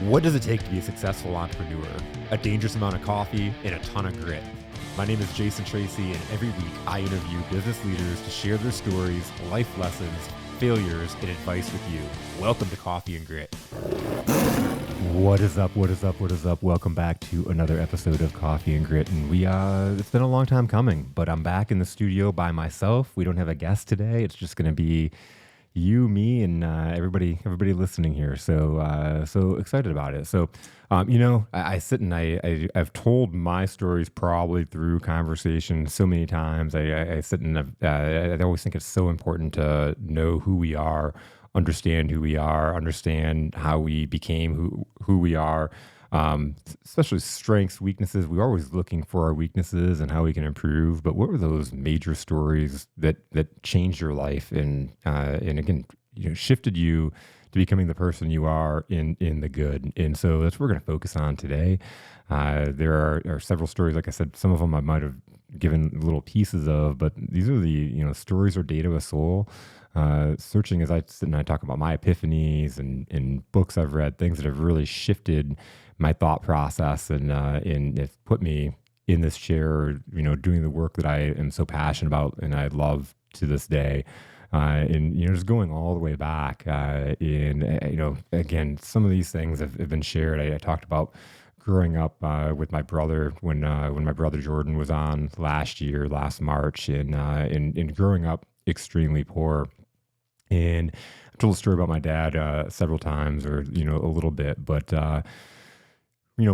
What does it take to be a successful entrepreneur? A dangerous amount of coffee and a ton of grit. My name is Jason Tracy, and every week I interview business leaders to share their stories, life lessons, failures, and advice with you. Welcome to Coffee and Grit. What is up? What is up? What is up? Welcome back to another episode of Coffee and Grit. And it's been a long time coming, but I'm back in the studio by myself. We don't have a guest today. It's just going to be you, me, and everybody listening here. So excited about it. So, I sit and I've told my stories probably through conversation so many times. I sit and I always think it's so important to know who we are, understand who we are, understand how we became who we are. Especially strengths, weaknesses. We're always looking for our weaknesses and how we can improve. But what were those major stories that changed your life and again, shifted you to becoming the person you are in the good? And so that's what we're going to focus on today. There are several stories. Like I said, some of them I might have given little pieces of, but these are the stories or data of a soul. Searching as I sit and I talk about my epiphanies and books I've read, things that have really shifted my thought process and have put me in this chair, doing the work that I am so passionate about and I love to this day. Just going all the way back again, some of these things have been shared. I talked about growing up with my brother when my brother Jordan was on last March, and growing up extremely poor. And I've told a story about my dad several times, or a little bit, but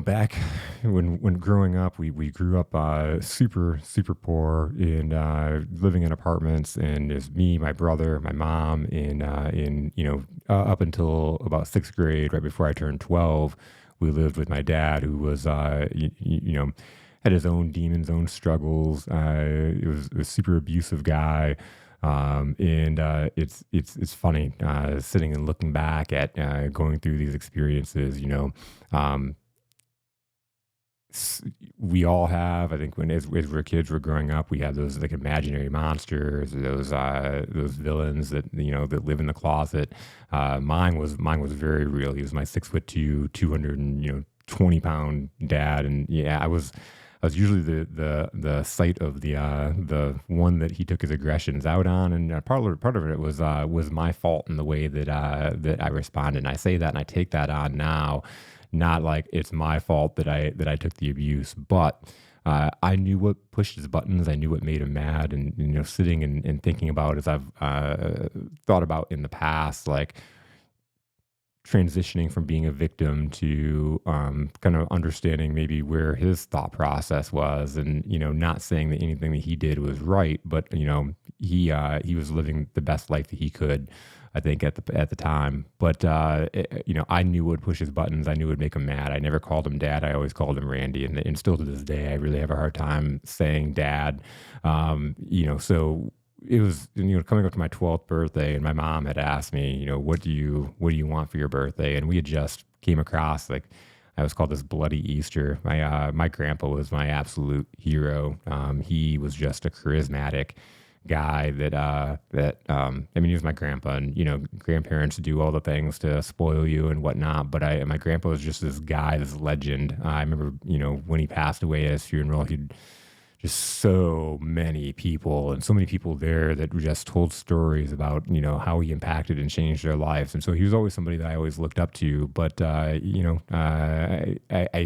back when growing up, we grew up super poor and living in apartments, and it's me, my brother, my mom, and up until about sixth grade, right before I turned 12, we lived with my dad, who was had his own demons, own struggles. It was a super abusive guy. It's funny sitting and looking back at going through these experiences. We all have, I think, as we're kids, we're growing up, we have those like imaginary monsters, those villains that that live in the closet. Mine was very real. He was my 6'2", 220-pound dad, and yeah, I was usually the site of the one that he took his aggressions out on, and part of it was my fault in the way that I responded. And I say that and I take that on now, not like it's my fault that I took the abuse, but I knew what pushed his buttons. I knew what made him mad, and sitting and thinking about, as I've thought about in the past, like transitioning from being a victim to kind of understanding maybe where his thought process was, and not saying that anything that he did was right, but he was living the best life that he could, I think, at the time. But I knew what would push his buttons. I knew it would make him mad. I never called him dad. I always called him Randy, and still to this day I really have a hard time saying dad. So it was coming up to my 12th birthday, and my mom had asked me, what do you want for your birthday? And we had just came across, like, I was called this bloody Easter. My grandpa was my absolute hero. He was just a charismatic guy he was my grandpa, and grandparents do all the things to spoil you and whatnot, but my grandpa was just this guy, this legend. I remember when he passed away at his funeral, he'd just so many people and so many people there that just told stories about how he impacted and changed their lives. And so he was always somebody that I always looked up to. But I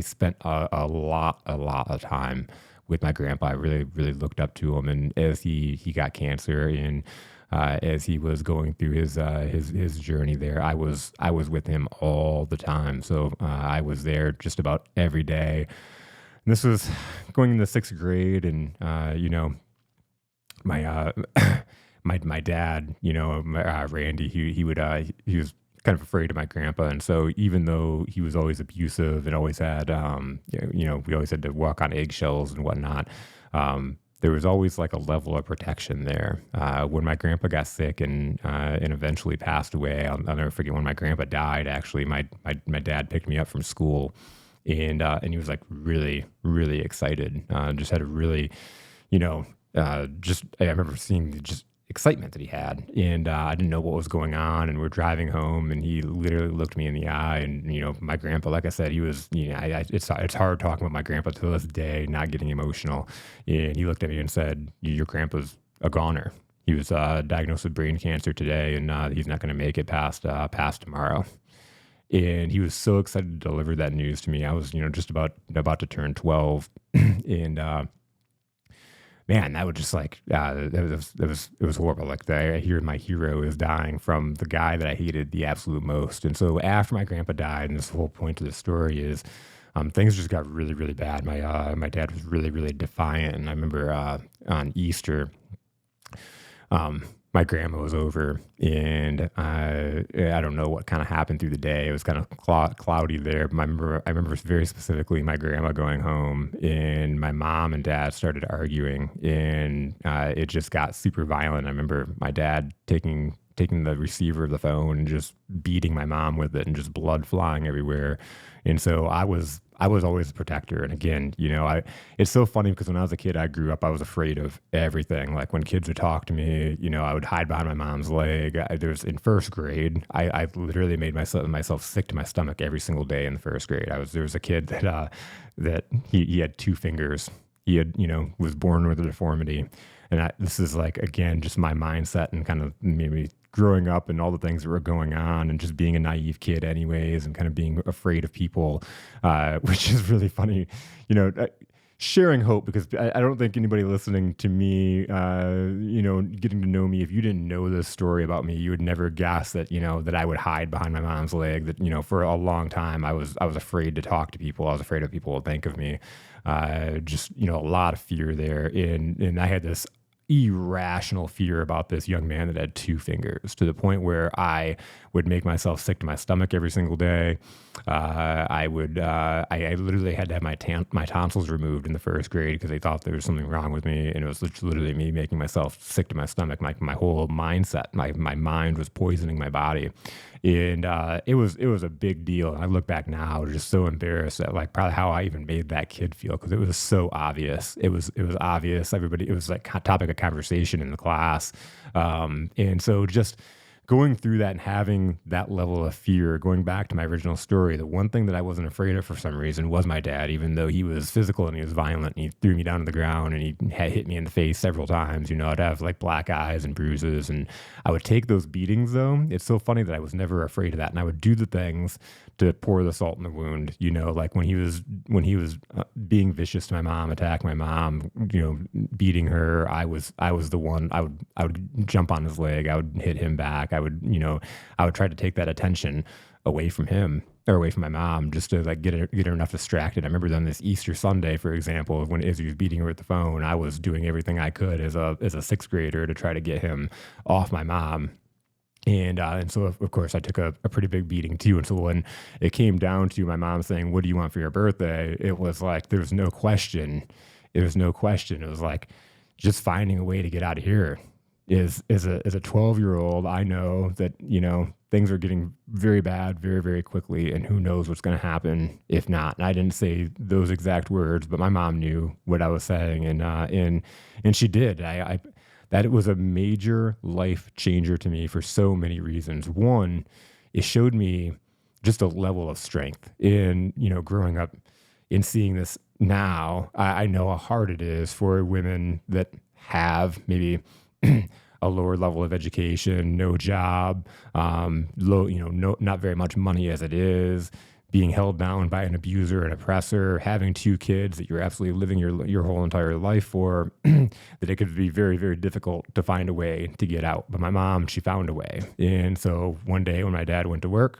spent a lot of time with my grandpa. I really looked up to him, and as he got cancer, and as he was going through his journey there, I was with him all the time. So I was there just about every day. And this was going into sixth grade, and my my dad, Randy, he was kind of afraid of my grandpa, and so even though he was always abusive and always had we always had to walk on eggshells and whatnot, there was always like a level of protection there. When my grandpa got sick and eventually passed away, I'll never forget when my grandpa died. Actually, my dad picked me up from school. And he was like really, really excited. Just had a really, I remember seeing just excitement that he had. And I didn't know what was going on. And we're driving home, and he literally looked me in the eye. And my grandpa, like I said, he was, it's hard talking about my grandpa to this day, not getting emotional. And he looked at me and said, "Your grandpa's a goner. He was diagnosed with brain cancer today, and he's not going to make it past tomorrow." And he was so excited to deliver that news to me. I was, just about to turn 12, and man, that was just like it was horrible. Like I hear my hero is dying from the guy that I hated the absolute most. And so after my grandpa died, and this whole point of the story is, things just got really, really bad. My dad was really, really defiant, and I remember on Easter, um, my grandma was over, and I don't know what kind of happened through the day. It was kind of cloudy there. But I remember very specifically my grandma going home, and my mom and dad started arguing, and it just got super violent. I remember my dad taking the receiver of the phone and just beating my mom with it, and just blood flying everywhere. And so I was always a protector. And again, it's so funny because when I was a kid, I grew up, I was afraid of everything. Like when kids would talk to me, I would hide behind my mom's leg. There's in first grade, I literally made myself sick to my stomach every single day in the first grade. There was a kid that he had two fingers. He had, was born with a deformity. And this is like, again, just my mindset and kind of maybe growing up and all the things that were going on, and just being a naive kid anyways, and kind of being afraid of people, which is really funny, sharing hope, because I don't think anybody listening to me, getting to know me, if you didn't know this story about me, you would never guess that, that I would hide behind my mom's leg, that, for a long time, I was afraid to talk to people. I was afraid of people would think of me. Just, a lot of fear there. And I had this irrational fear about this young man that had two fingers, to the point where I would make myself sick to my stomach every single day. I literally had to have my tonsils removed in the first grade because they thought there was something wrong with me. And it was literally me making myself sick to my stomach. My whole mindset, my mind was poisoning my body. And it was a big deal. And I look back now, just so embarrassed at like probably how I even made that kid feel, because it was so obvious. It was obvious. It was like topic of conversation in the class. And so just going through that and having that level of fear, going back to my original story, the one thing that I wasn't afraid of for some reason was my dad, even though he was physical and he was violent, and he threw me down to the ground, and he had hit me in the face several times. I'd have like black eyes and bruises, and I would take those beatings though. It's so funny that I was never afraid of that. And I would do the things to pour the salt in the wound, like when he was being vicious to my mom, attack my mom, beating her. I was the one. I would jump on his leg. I would hit him back. I would try to take that attention away from him, or away from my mom, just to like get her enough distracted. I remember on this Easter Sunday, for example, when Izzy was beating her with the phone, I was doing everything I could as a sixth grader to try to get him off my mom. And so, of course, I took a pretty big beating too. And so when it came down to my mom saying, "What do you want for your birthday?" it was like, there was no question. It was no question. It was like, just finding a way to get out of here. As a 12-year-old, I know that, things are getting very bad very, very quickly, and who knows what's going to happen if not. And I didn't say those exact words, but my mom knew what I was saying, and she did. That it was a major life changer to me for so many reasons. One, it showed me just a level of strength in, growing up and seeing this now. I know how hard it is for women that have maybe a lower level of education, no job, low, not very much money as it is, being held down by an abuser, an oppressor, having two kids that you're absolutely living your whole entire life for, that it could be very, very difficult to find a way to get out. But my mom, she found a way. And so one day when my dad went to work,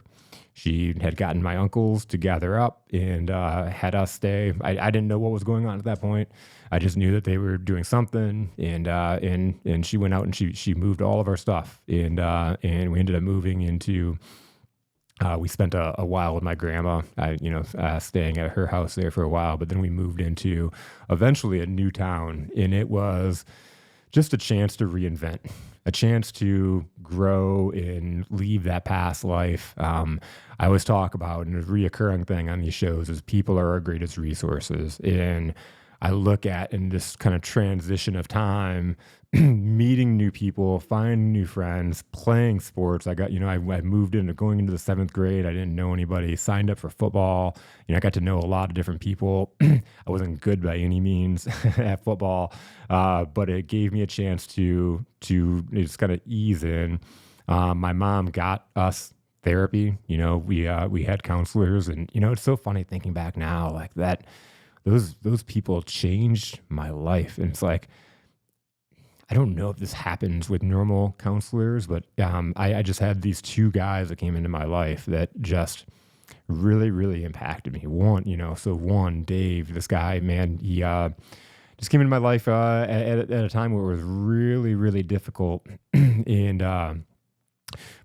she had gotten my uncles to gather up and had us stay. I didn't know what was going on at that point. I just knew that they were doing something, and she went out and she moved all of our stuff, and we ended up moving into. We spent a while with my grandma, staying at her house there for a while, but then we moved into eventually a new town, and it was just a chance to reinvent, a chance to grow and leave that past life. I always talk about, and a reoccurring thing on these shows is people are our greatest resources. And I look at in this kind of transition of time, meeting new people, finding new friends, playing sports. I moved into going into the seventh grade. I didn't know anybody, signed up for football. I got to know a lot of different people. I wasn't good by any means at football, but it gave me a chance to just kind of ease in. My mom got us therapy. We had counselors, and it's so funny thinking back now, like that. Those people changed my life, and it's like I don't know if this happens with normal counselors, but I just had these two guys that came into my life that just really, really impacted me. One, Dave, this guy, man, he just came into my life at a time where it was really, really difficult. And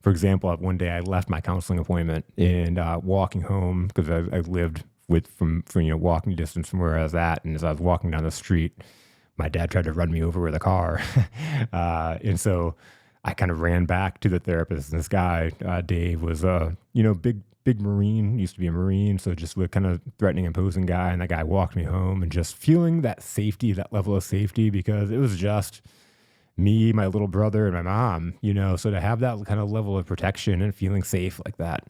for example, one day I left my counseling appointment and walking home because I lived from walking distance from where I was at, and as I was walking down the street, my dad tried to run me over with a car, and so I kind of ran back to the therapist. And this guy, Dave, was big Marine, used to be a Marine, so just a kind of threatening, imposing guy. And that guy walked me home, and just feeling that safety, that level of safety, because it was just me, my little brother, and my mom. So to have that kind of level of protection and feeling safe like that.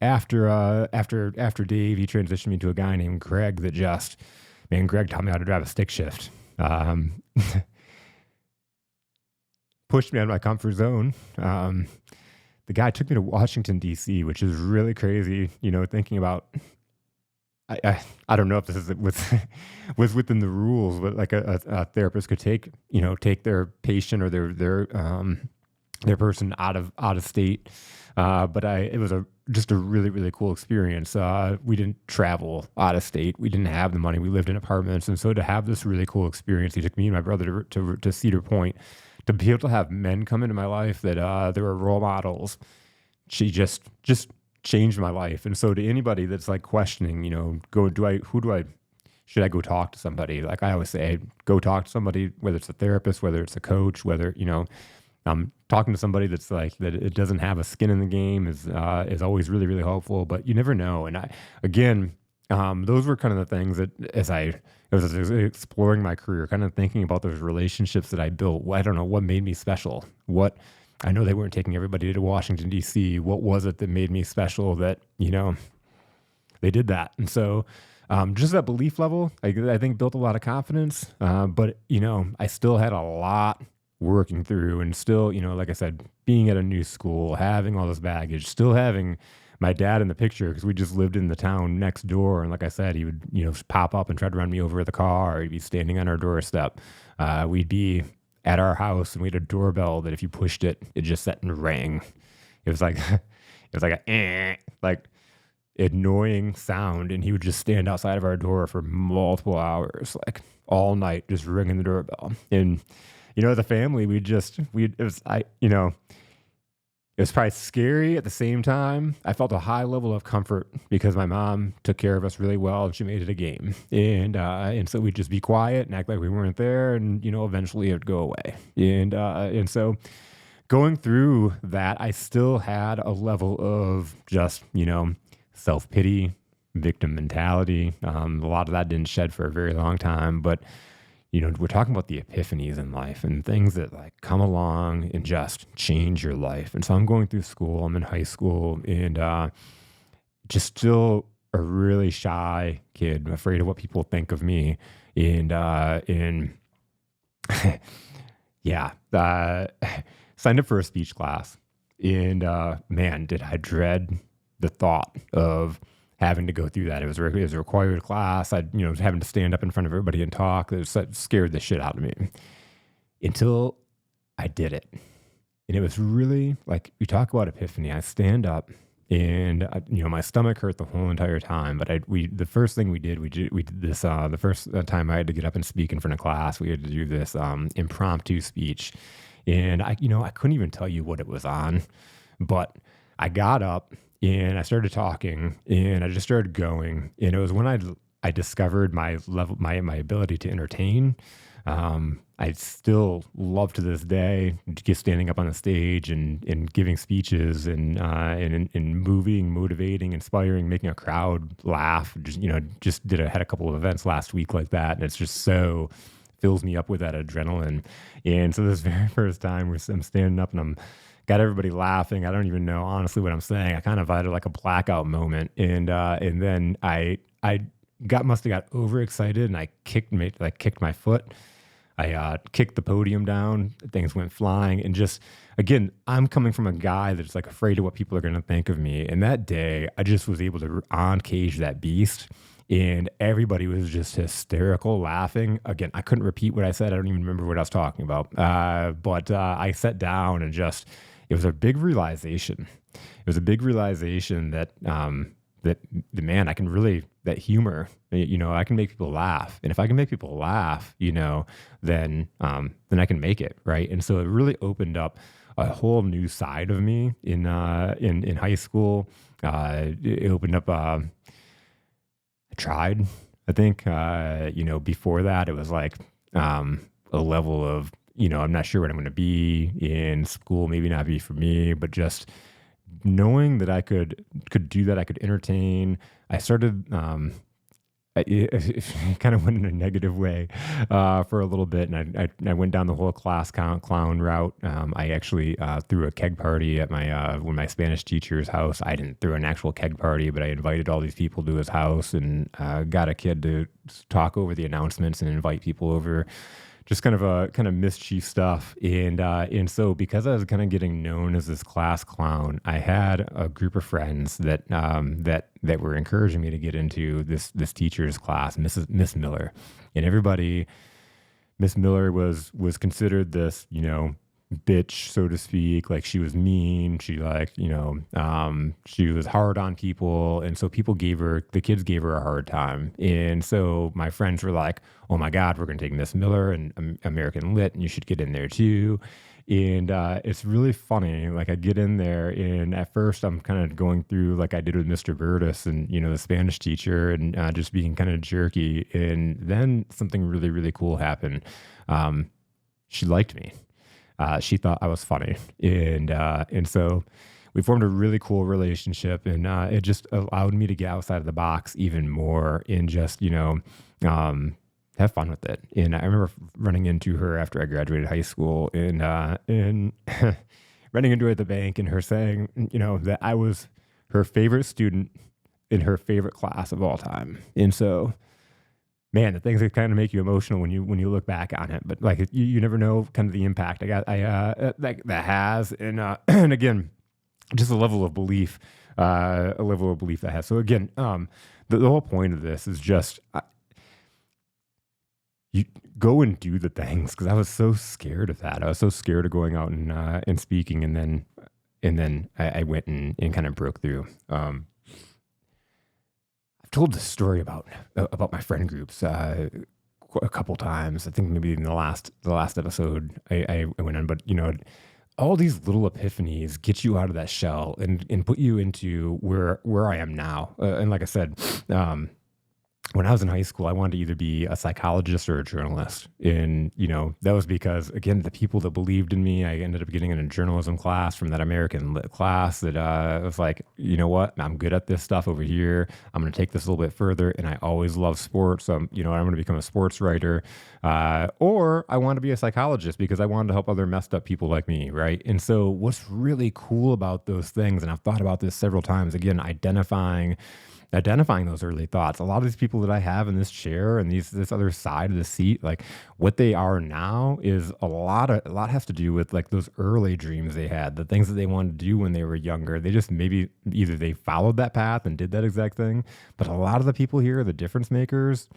After Dave, he transitioned me to a guy named Greg Greg taught me how to drive a stick shift. Pushed me out of my comfort zone. The guy took me to Washington, D.C., which is really crazy, thinking about, I don't know if this was within the rules, but like a therapist could take their patient or their person out of state. But it was just a really, really cool experience. We didn't travel out of state. We didn't have the money. We lived in apartments. And so to have this really cool experience, he took me and my brother to Cedar Point, to be able to have men come into my life that they were role models. She just changed my life. And so to anybody that's like questioning, should I go talk to somebody? Like I always say, go talk to somebody, whether it's a therapist, whether it's a coach, whether, talking to somebody that's like that it doesn't have a skin in the game is always really, really helpful. But you never know. And those were kind of the things that as I was exploring my career, kind of thinking about those relationships that I built. I don't know what made me special. I know they weren't taking everybody to Washington, D.C. What was it that made me special that they did that? And so just that belief level, I think built a lot of confidence. But I still had a lot working through, and still, like I said, being at a new school, having all this baggage, still having my dad in the picture because we just lived in the town next door. And like I said, he would, pop up and try to run me over with a car, or he'd be standing on our doorstep. We'd be at our house and we had a doorbell that if you pushed it, it just sat and rang. It was like, like annoying sound. And he would just stand outside of our door for multiple hours, like all night, just ringing the doorbell. And as a family, it was probably scary at the same time. I felt a high level of comfort because my mom took care of us really well, and she made it a game. And so we'd just be quiet and act like we weren't there, and eventually it would go away. And so going through that, I still had a level of just self-pity, victim mentality. A lot of that didn't shed for a very long time, but we're talking about the epiphanies in life and things that like come along and just change your life. And so I'm going through school, I'm in high school, and just still a really shy kid, afraid of what people think of me. And yeah, signed up for a speech class. And man, did I dread the thought of having to go through that. It was a required class. Having to stand up in front of everybody and talk. It scared the shit out of me until I did it. And it was really like, you talk about epiphany. I stand up and my stomach hurt the whole entire time. But the first thing we did this, the first time I had to get up and speak in front of class, we had to do this impromptu speech. And I couldn't even tell you what it was on, but I got up and I started talking, and I just started going. And it was when I discovered my level, my ability to entertain. I still love to this day just standing up on the stage and giving speeches and moving, motivating, inspiring, making a crowd laugh. Just had a couple of events last week like that, and it's just so fills me up with that adrenaline. And so this very first time I'm standing up and I'm got everybody laughing. I don't even know honestly what I'm saying. I kind of had like a blackout moment, and then I must have got overexcited and I kicked my foot. I kicked the podium down. Things went flying, and just again, I'm coming from a guy that's like afraid of what people are going to think of me. And that day, I just was able to on cage that beast, and everybody was just hysterical, laughing. Again, I couldn't repeat what I said. I don't even remember what I was talking about. But I sat down and just it was a big realization. It was a big realization that that the man I can really that humor I can make people laugh, and if I can make people laugh then I can make it right. And so it really opened up a whole new side of me in high school. It opened up I tried, I think before that it was like a level of I'm not sure what I'm going to be in school, maybe not be for me, but just knowing that I could do that, I could entertain. I started, it kind of went in a negative way for a little bit, and I went down the whole class clown route. I actually threw a keg party at my Spanish teacher's house. I didn't throw an actual keg party, but I invited all these people to his house and got a kid to talk over the announcements and invite people over. Just kind of mischief stuff, and so because I was kind of getting known as this class clown, I had a group of friends that were encouraging me to get into this teacher's class, Miss Miller, and everybody. Miss Miller was considered this bitch, so to speak. Like she was mean. She she was hard on people. And so the kids gave her a hard time. And so my friends were like, oh my God, we're going to take Miss Miller and American Lit, and you should get in there too. And it's really funny. Like I get in there, and at first I'm kind of going through like I did with Mr. Burtis and the Spanish teacher, and just being kind of jerky. And then something really, really cool happened. She liked me. She thought I was funny, and so we formed a really cool relationship, and it just allowed me to get outside of the box even more and just have fun with it. And I remember running into her after I graduated high school, and running into her at the bank, and her saying that I was her favorite student in her favorite class of all time. And so, man, the things that kind of make you emotional when you look back on it, but like you never know kind of the impact that has, and and again, just a level of belief that has. So again, the whole point of this is just you go and do the things, because I was so scared of that. I was so scared of going out and speaking, and then I went and kind of broke through. Told this story about my friend groups a couple times. I think maybe in the last episode I went on, but all these little epiphanies get you out of that shell and put you into where I am now. And like I said, when I was in high school, I wanted to either be a psychologist or a journalist. And, that was because, again, the people that believed in me, I ended up getting in a journalism class from that American Lit class that was like, you know what, I'm good at this stuff over here. I'm going to take this a little bit further. And I always love sports. So, I'm going to become a sports writer. Or I want to be a psychologist because I wanted to help other messed up people like me, right? And so what's really cool about those things, and I've thought about this several times, again, identifying those early thoughts. A lot of these people that I have in this chair and this other side of the seat, like what they are now is a lot has to do with like those early dreams they had, the things that they wanted to do when they were younger. They just maybe either they followed that path and did that exact thing, but a lot of the people here, the difference makers,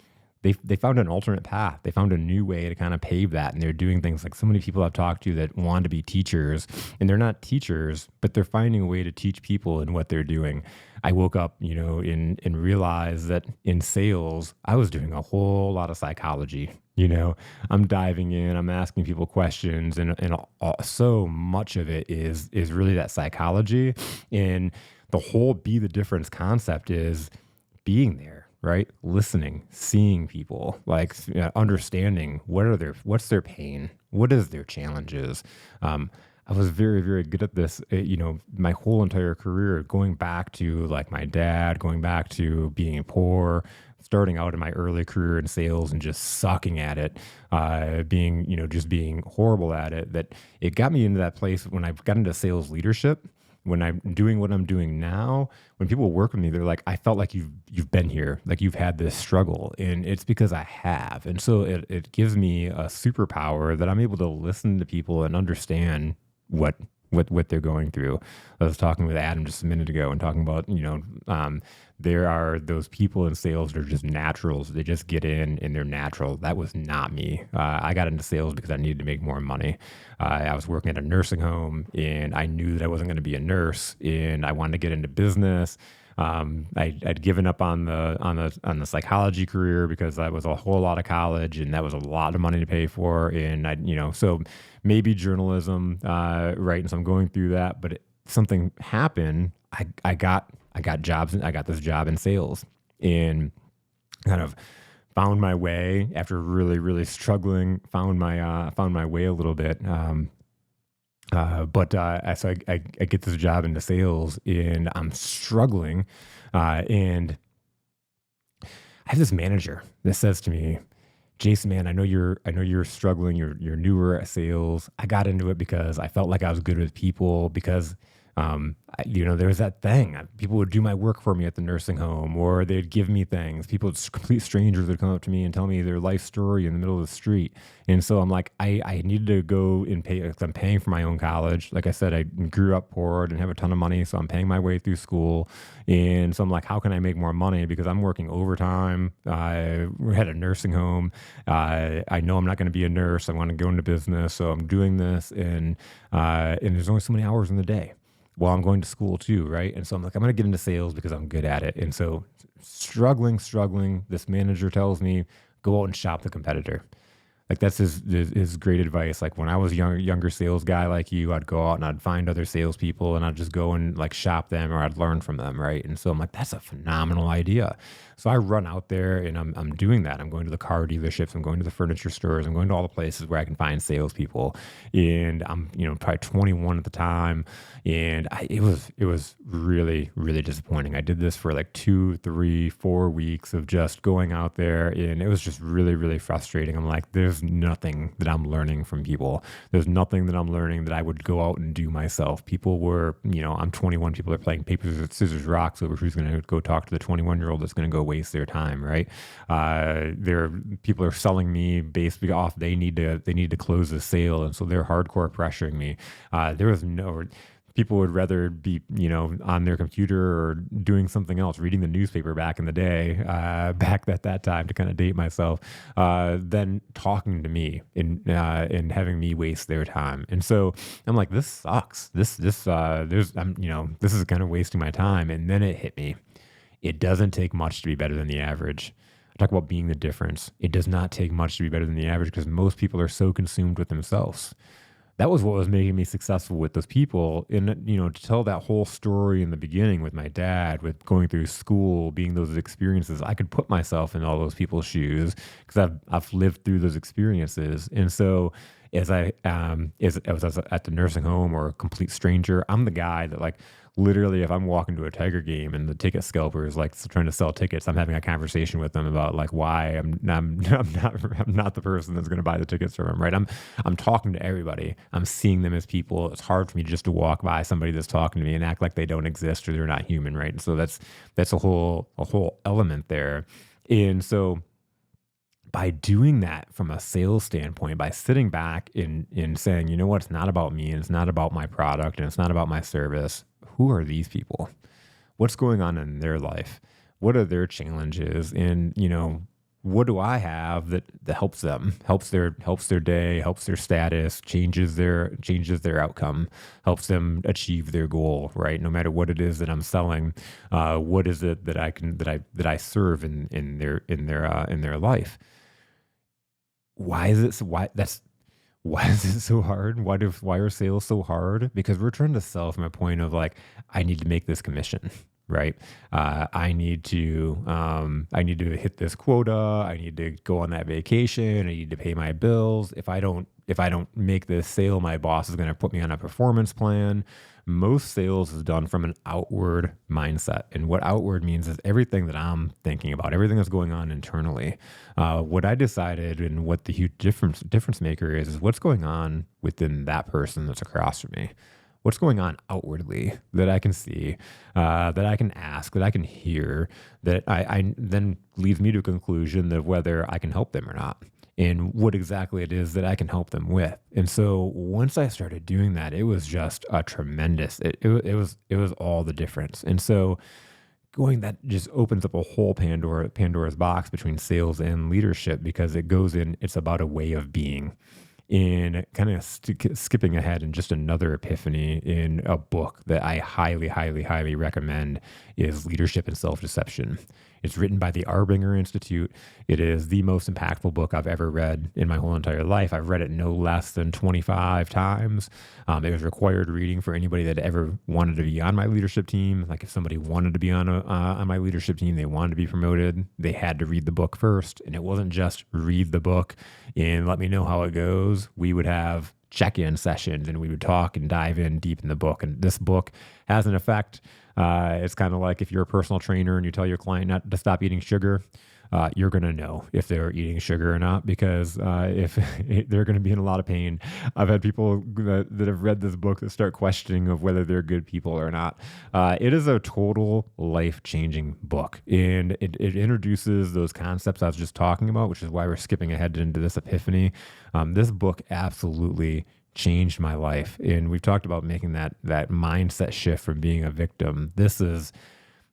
they found an alternate path. They found a new way to kind of pave that. And they're doing things like so many people I've talked to that want to be teachers, and they're not teachers, but they're finding a way to teach people in what they're doing. I woke up, and realized that in sales, I was doing a whole lot of psychology. I'm diving in, I'm asking people questions, and so much of it is really that psychology. And the whole be the difference concept is being there. right? Listening, seeing people, like understanding what's their pain, what is their challenges. I was very, very good at this, my whole entire career, going back to like my dad, going back to being poor, starting out in my early career in sales and just sucking at it, just being horrible at it. That it got me into that place when I got into sales leadership. When I'm doing what I'm doing now, when people work with me, they're like, I felt like you've been here, like you've had this struggle, and it's because I have. And so it gives me a superpower that I'm able to listen to people and understand what what they're going through. I was talking with Adam just a minute ago and talking about, there are those people in sales that are just naturals. They just get in and they're natural. That was not me. I got into sales because I needed to make more money. I was working at a nursing home and I knew that I wasn't going to be a nurse and I wanted to get into business. I'd given up on the psychology career because that was a whole lot of college and that was a lot of money to pay for. And so maybe journalism, right? And so I'm going through that, but something happened. I got jobs and I got this job in sales and kind of found my way after really, really struggling, found my way a little bit. So I get this job into sales and I'm struggling. And I have this manager that says to me, Jason, man, I know you're struggling. You're newer at sales. I got into it because I felt like I was good with people because, there was that thing. People would do my work for me at the nursing home, or they'd give me things. Complete strangers would come up to me and tell me their life story in the middle of the street. And so I'm like, I needed to go and pay. 'Cause I'm paying for my own college. Like I said, I grew up poor, didn't have a ton of money, so I'm paying my way through school. And so I'm like, how can I make more money? Because I'm working overtime. We had a nursing home. I know I'm not going to be a nurse. I want to go into business, so I'm doing this, and there's only so many hours in the day while I'm going to school too, right? And so I'm like, I'm going to get into sales because I'm good at it. And so struggling, this manager tells me, go out and shop the competitor. Like that's his great advice. Like when I was a younger sales guy like you, I'd go out and I'd find other salespeople and I'd just go and like shop them or I'd learn from them, right? And so I'm like, that's a phenomenal idea. So I run out there and I'm doing that. I'm going to the car dealerships, I'm going to the furniture stores, I'm going to all the places where I can find salespeople. And I'm probably 21 at the time, and it was really, really disappointing. I did this for like 2, 3, 4 weeks of just going out there, and it was just really, really frustrating. I'm like, there's nothing that I'm learning from people. There's nothing that I'm learning that I would go out and do myself. People were, I'm 21. People are playing paper, scissors, rocks over who's going to go talk to the 21-year-old that's going to go waste their time, right? People are selling me based off they need to close the sale, and so they're hardcore pressuring me. There was no. People would rather be, on their computer or doing something else, reading the newspaper back in the day, back at that time to kind of date myself, than talking to me and having me waste their time. And so I'm like, this sucks. This is kind of wasting my time. And then it hit me. It doesn't take much to be better than the average. I talk about being the difference. It does not take much to be better than the average because most people are so consumed with themselves. That was what was making me successful with those people. And, to tell that whole story in the beginning with my dad, with going through school, being those experiences, I could put myself in all those people's shoes because I've lived through those experiences. And so as I was at the nursing home or a complete stranger, I'm the guy that like, literally, if I'm walking to a Tiger game and the ticket scalper is like trying to sell tickets, I'm having a conversation with them about like why I'm not the person that's going to buy the tickets from them, right? I'm talking to everybody. I'm seeing them as people. It's hard for me just to walk by somebody that's talking to me and act like they don't exist or they're not human, right? And so that's a whole element there. And so by doing that from a sales standpoint, by sitting back and saying, you know what, it's not about me and it's not about my product and it's not about my service. Who are these people? What's going on in their life? What are their challenges? And, what do I have that helps them, helps their day, helps their status, changes their outcome, helps them achieve their goal, right? No matter what it is that I'm selling, what is it that I serve in their life? Why is it so hard? Why are sales so hard? Because we're trying to sell from a point of like, I need to make this commission, right? I need to hit this quota. I need to go on that vacation. I need to pay my bills. If I don't make this sale, my boss is going to put me on a performance plan. Most sales is done from an outward mindset. And what outward means is everything that I'm thinking about, everything that's going on internally. What I decided and what the huge difference maker is what's going on within that person that's across from me. What's going on outwardly that I can see, that I can ask, that I can hear, that I then leads me to a conclusion of whether I can help them or not, and what exactly it is that I can help them with. And so once I started doing that, it was just a tremendous. It was all the difference. And so going that just opens up a whole Pandora's box between sales and leadership because it goes in. It's about a way of being. In kind of skipping ahead and just another epiphany in a book that I highly, highly, highly recommend is Leadership and Self-Deception. It's written by the Arbinger Institute. It is the most impactful book I've ever read in my whole entire life. I've read it no less than 25 times. It was required reading for anybody that ever wanted to be on my leadership team. Like if somebody wanted to be on my leadership team, they wanted to be promoted, they had to read the book first. And it wasn't just read the book and let me know how it goes. We would have check-in sessions and we would talk and dive in deep in the book. And this book has an effect. It's kind of like if you're a personal trainer and you tell your client not to stop eating sugar, you're going to know if they're eating sugar or not, because if they're going to be in a lot of pain. I've had people that have read this book that start questioning of whether they're good people or not. It is a total life-changing book, and it introduces those concepts I was just talking about, which is why we're skipping ahead into this epiphany. This book absolutely changed my life. And we've talked about making that mindset shift from being a victim.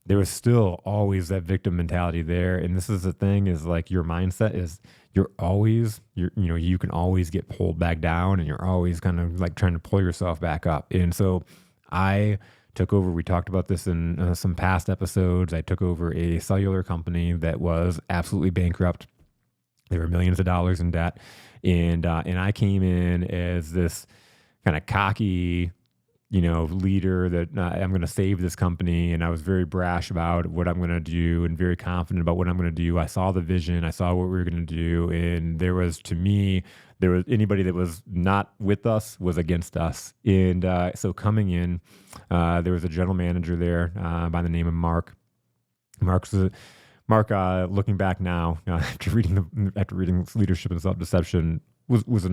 There was still always that victim mentality there. And this is the thing is like your mindset is you can always get pulled back down and you're always kind of like trying to pull yourself back up. And so I took over, we talked about this in some past episodes. I took over a cellular company that was absolutely bankrupt. There were millions of dollars in debt. And I came in as this kind of cocky, leader that I'm going to save this company. And I was very brash about what I'm going to do and very confident about what I'm going to do. I saw the vision. I saw what we were going to do. And there was anybody that was not with us was against us. And so coming in, there was a general manager there by the name of Mark. Mark, looking back now, after reading Leadership and Self-Deception, was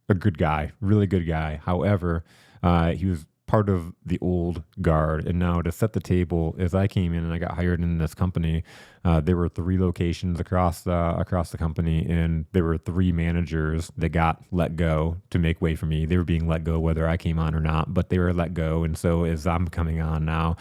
a good guy, really good guy. However, he was part of the old guard. And now to set the table, as I came in and I got hired in this company, there were 3 locations across the company, and there were 3 managers that got let go to make way for me. They were being let go whether I came on or not, but they were let go. And so as I'm coming on now,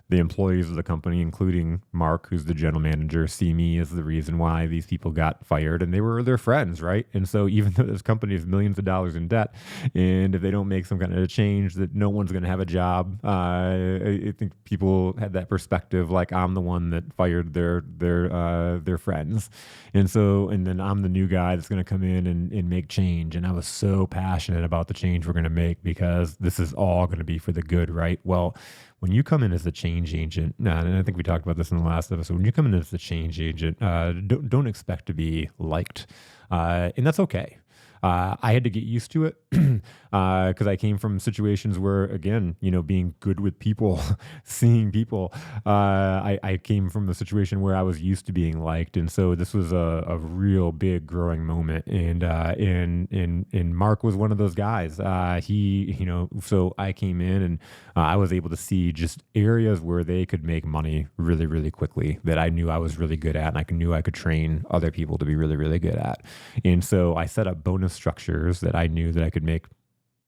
the employees of the company, including Mark, who's the general manager, see me as the reason why these people got fired, and they were their friends, right? And so even though this company is millions of dollars in debt, and if they don't make some kind of change, that no one's going to have a job, I think people had that perspective, like I'm the one that fired their friends, and then I'm the new guy that's going to come in and make change. And I was so passionate about the change we're going to make because this is all going to be for the good, right? Well, when you come in as a change agent, and I think we talked about this in the last episode, when you come in as a change agent, don't expect to be liked, and that's okay. I had to get used to it because I came from situations where, again, being good with people, seeing people, I came from a situation where I was used to being liked. And so this was a real big growing moment. And Mark was one of those guys. So I came in and I was able to see just areas where they could make money really, really quickly that I knew I was really good at, and I knew I could train other people to be really, really good at. And so I set up bonus structures that I knew that I could make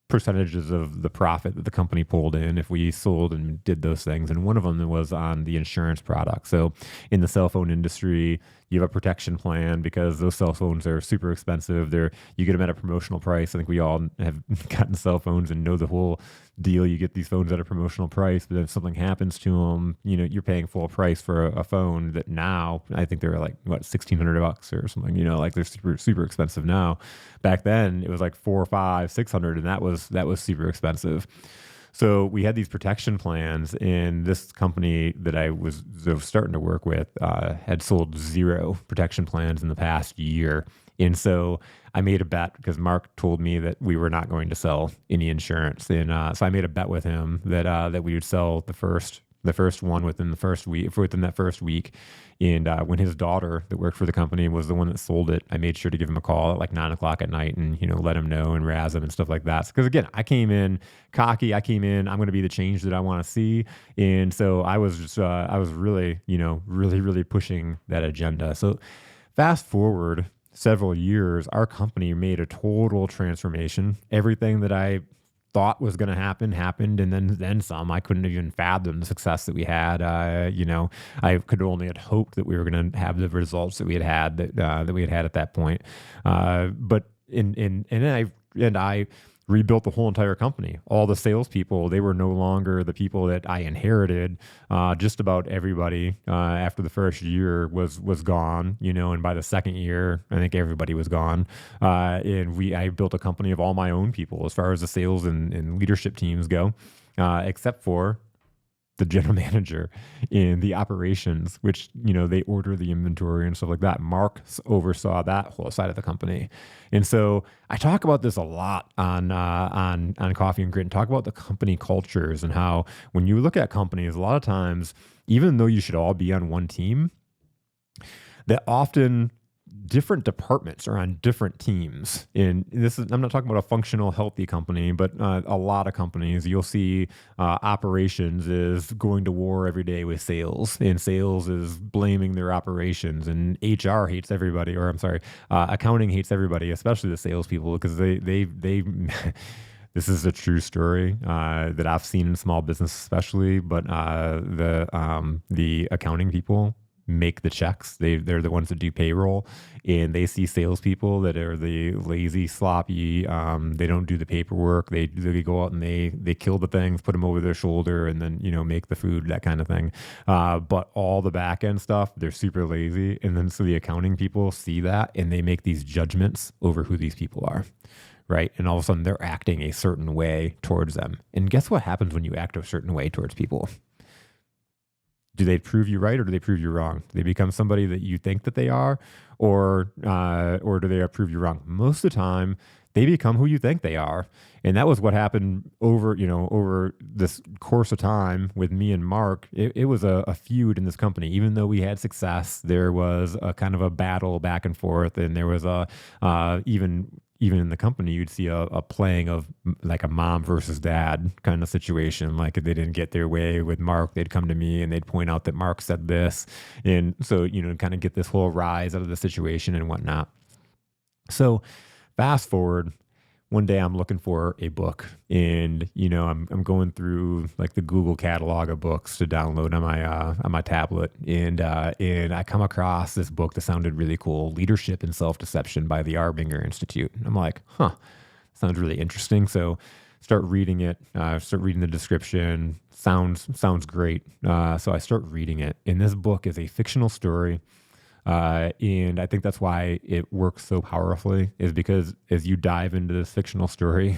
percentages of the profit that the company pulled in if we sold and did those things. And one of them was on the insurance product. So in the cell phone industry, you have a protection plan because those cell phones are super expensive. You get them at a promotional price. I think we all have gotten cell phones and know the whole deal. You get these phones at a promotional price, but then if something happens to them, you're paying full price for a phone that now I think they're like $1,600 or something. Like they're super super expensive now. Back then it was like $400, $500, $600, and that was super expensive. So we had these protection plans, and this company that I was starting to work with had sold zero protection plans in the past year. And so I made a bet because Mark told me that we were not going to sell any insurance, and so I made a bet with him that we would sell the first one within the first week, within that first week. And when his daughter that worked for the company was the one that sold it, I made sure to give him a call at like 9 o'clock at night and, let him know and razz him and stuff like that. Because again, I came in cocky. I came in, I'm going to be the change that I want to see. And so I was just, I was really, really, really pushing that agenda. So fast forward several years, our company made a total transformation. Everything that I thought was going to happen happened, and then some. I couldn't even fathom the success that we had. I could only had hoped that we were going to have the results that we had that we had at that point. But I rebuilt the whole entire company. All the salespeople, they were no longer the people that I inherited. Just about everybody after the first year was gone, and by the second year, I think everybody was gone. I built a company of all my own people as far as the sales and leadership teams go, except for the general manager in the operations, which, they order the inventory and stuff like that. Mark oversaw that whole side of the company. And so I talk about this a lot on Coffee and Grit, and talk about the company cultures and how when you look at companies, a lot of times, even though you should all be on one team, that often different departments are on different teams. And I'm not talking about a functional, healthy company, but a lot of companies, you'll see operations is going to war every day with sales, and sales is blaming their operations, and HR hates everybody, or I'm sorry, accounting hates everybody, especially the salespeople, because they this is a true story that I've seen in small business, especially, but the accounting people make the checks. They're the ones that do payroll, and they see salespeople that are the lazy, sloppy. They don't do the paperwork. They go out and they kill the things, put them over their shoulder, and then make the food, that kind of thing. But all the back end stuff, they're super lazy, and then so the accounting people see that and they make these judgments over who these people are. Right. And all of a sudden they're acting a certain way towards them. And guess what happens when you act a certain way towards people? Do they prove you right, or do they prove you wrong? Do they become somebody that you think that they are, or do they prove you wrong? Most of the time, they become who you think they are. And that was what happened over this course of time with me and Mark. It was a feud in this company. Even though we had success, there was a kind of a battle back and forth, and there was even in the company, you'd see a playing of like a mom versus dad kind of situation. Like if they didn't get their way with Mark, they'd come to me and they'd point out that Mark said this. And so, kind of get this whole rise out of the situation and whatnot. So fast forward, one day I'm looking for a book, and I'm going through like the Google catalog of books to download on my tablet, and I come across this book that sounded really cool, Leadership and Self-Deception by the Arbinger Institute. And I'm like, sounds really interesting. So start reading it, start reading the description. Sounds great. So I start reading it, and this book is a fictional story. And I think that's why it works so powerfully, is because as you dive into this fictional story,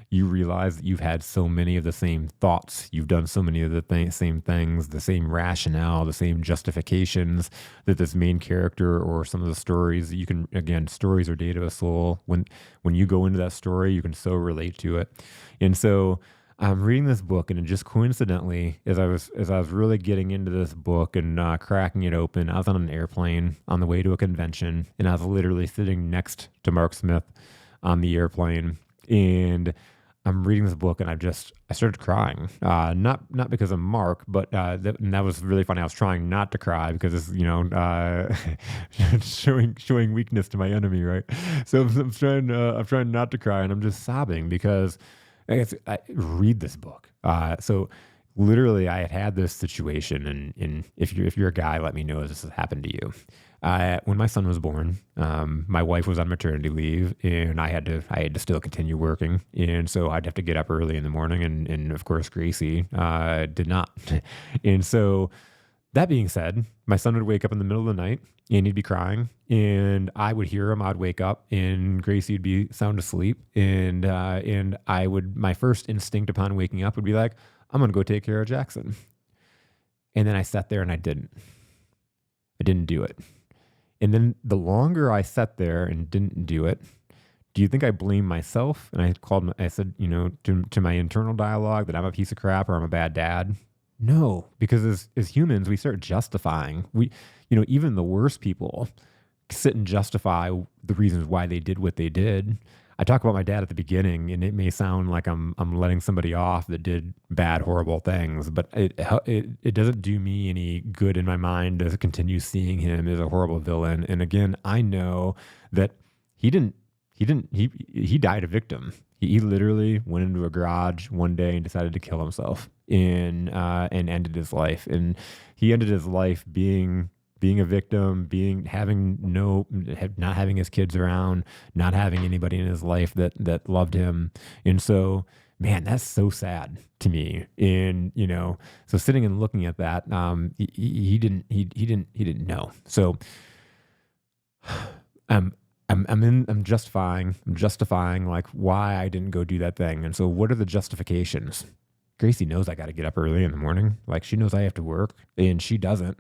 you realize that you've had so many of the same thoughts. You've done so many of the same things, the same rationale, the same justifications that this main character or some of the stories you can, again, stories are data of soul. When you go into that story, you can so relate to it. And so I'm reading this book, and it just coincidentally, as I was really getting into this book and cracking it open, I was on an airplane on the way to a convention, and I was literally sitting next to Mark Smith on the airplane, and I'm reading this book, and I started crying. Not because of Mark, but that was really funny. I was trying not to cry because it's showing weakness to my enemy, right? So I'm trying not to cry, and I'm just sobbing because I read this book. So literally I had this situation, and if you're a guy, let me know if this has happened to you. When my son was born, my wife was on maternity leave, and I had to still continue working. And so I'd have to get up early in the morning, and of course Gracie, did not. And so That being said, my son would wake up in the middle of the night and he'd be crying, and I would hear him. I'd wake up, and Gracie would be sound asleep, and I would my first instinct upon waking up would be like, I'm gonna go take care of Jackson, and then I sat there and I didn't do it, and then the longer I sat there and didn't do it, do you think I blame myself? And I said, to my internal dialogue that I'm a piece of crap or I'm a bad dad. No, because as humans, we start justifying. Even the worst people sit and justify the reasons why they did what they did. I talk about my dad at the beginning, and it may sound like I'm letting somebody off that did bad, horrible things, but it doesn't do me any good in my mind to continue seeing him as a horrible villain. And again, I know that he didn't he died a victim. He literally went into a garage one day and decided to kill himself and ended his life. And he ended his life being a victim, not having his kids around, not having anybody in his life that loved him. And so, man, that's so sad to me. And so sitting and looking at that, he didn't know. So I'm justifying like why I didn't go do that thing. And so what are the justifications? Gracie knows I got to get up early in the morning. Like, she knows I have to work, and she doesn't.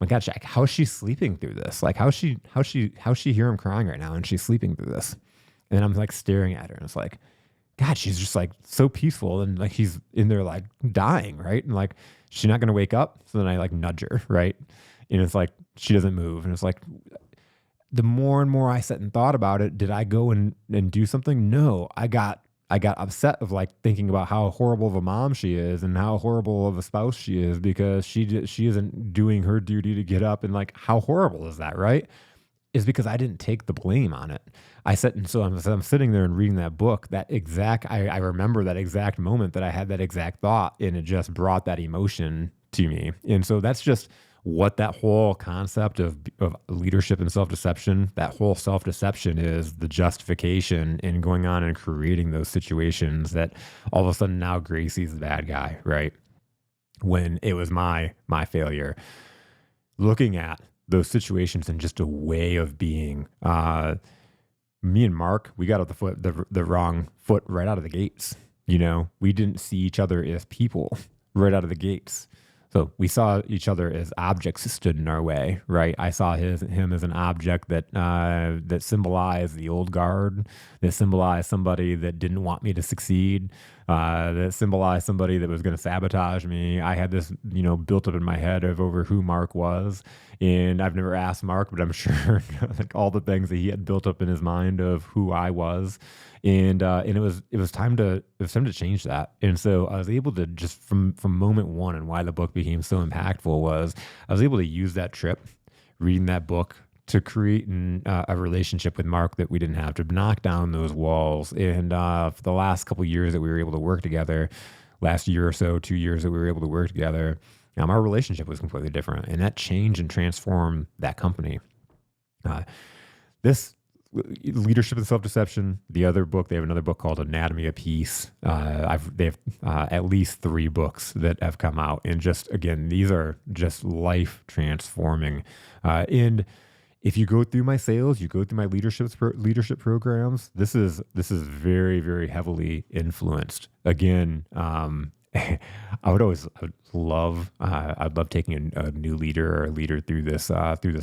My God, Jack, how's she sleeping through this? Like, how's she hear him crying right now and she's sleeping through this? And I'm like staring at her, and it's like, God, she's just like so peaceful, and like she's in there like dying, right? And like, she's not gonna wake up. So then I like nudge her, right? And it's like she doesn't move. And it's like, the more and more I sat and thought about it, did I go and do something? No, I got upset of like thinking about how horrible of a mom she is and how horrible of a spouse she is, because she isn't doing her duty to get up. And like, how horrible is that, right? Is because I didn't take the blame on it. I said, and so I'm sitting there and reading that book, I remember that exact moment that I had that exact thought, and it just brought that emotion to me. And so that's just what that whole concept of leadership and self-deception, that whole self-deception is the justification in going on and creating those situations that all of a sudden now Gracie's the bad guy, right? When it was my failure. Looking at those situations in just a way of being, me and Mark, we got off the wrong foot right out of the gates. We didn't see each other as people right out of the gates. So we saw each other as objects that stood in our way, right? I saw him as an object that symbolized the old guard, that symbolized somebody that didn't want me to succeed, that symbolized somebody that was going to sabotage me. I had this, built up in my head of over who Mark was, and I've never asked Mark, but I'm sure like all the things that he had built up in his mind of who I was. And it was time to change that. And so I was able to just from moment one, and why the book became so impactful was I was able to use that trip, reading that book, to create a relationship with Mark that we didn't have, to knock down those walls. And for the last couple of years that we were able to work together, last year or so, 2 years that we were able to work together, our relationship was completely different, and that changed and transformed that company. This Leadership and Self-Deception. The other book, they have another book called Anatomy of Peace. They have at least 3 books that have come out, and just again, these are just life transforming. And if you go through my sales, you go through my leadership programs, this is very, very heavily influenced. Again, I'd love taking a new leader or a leader through this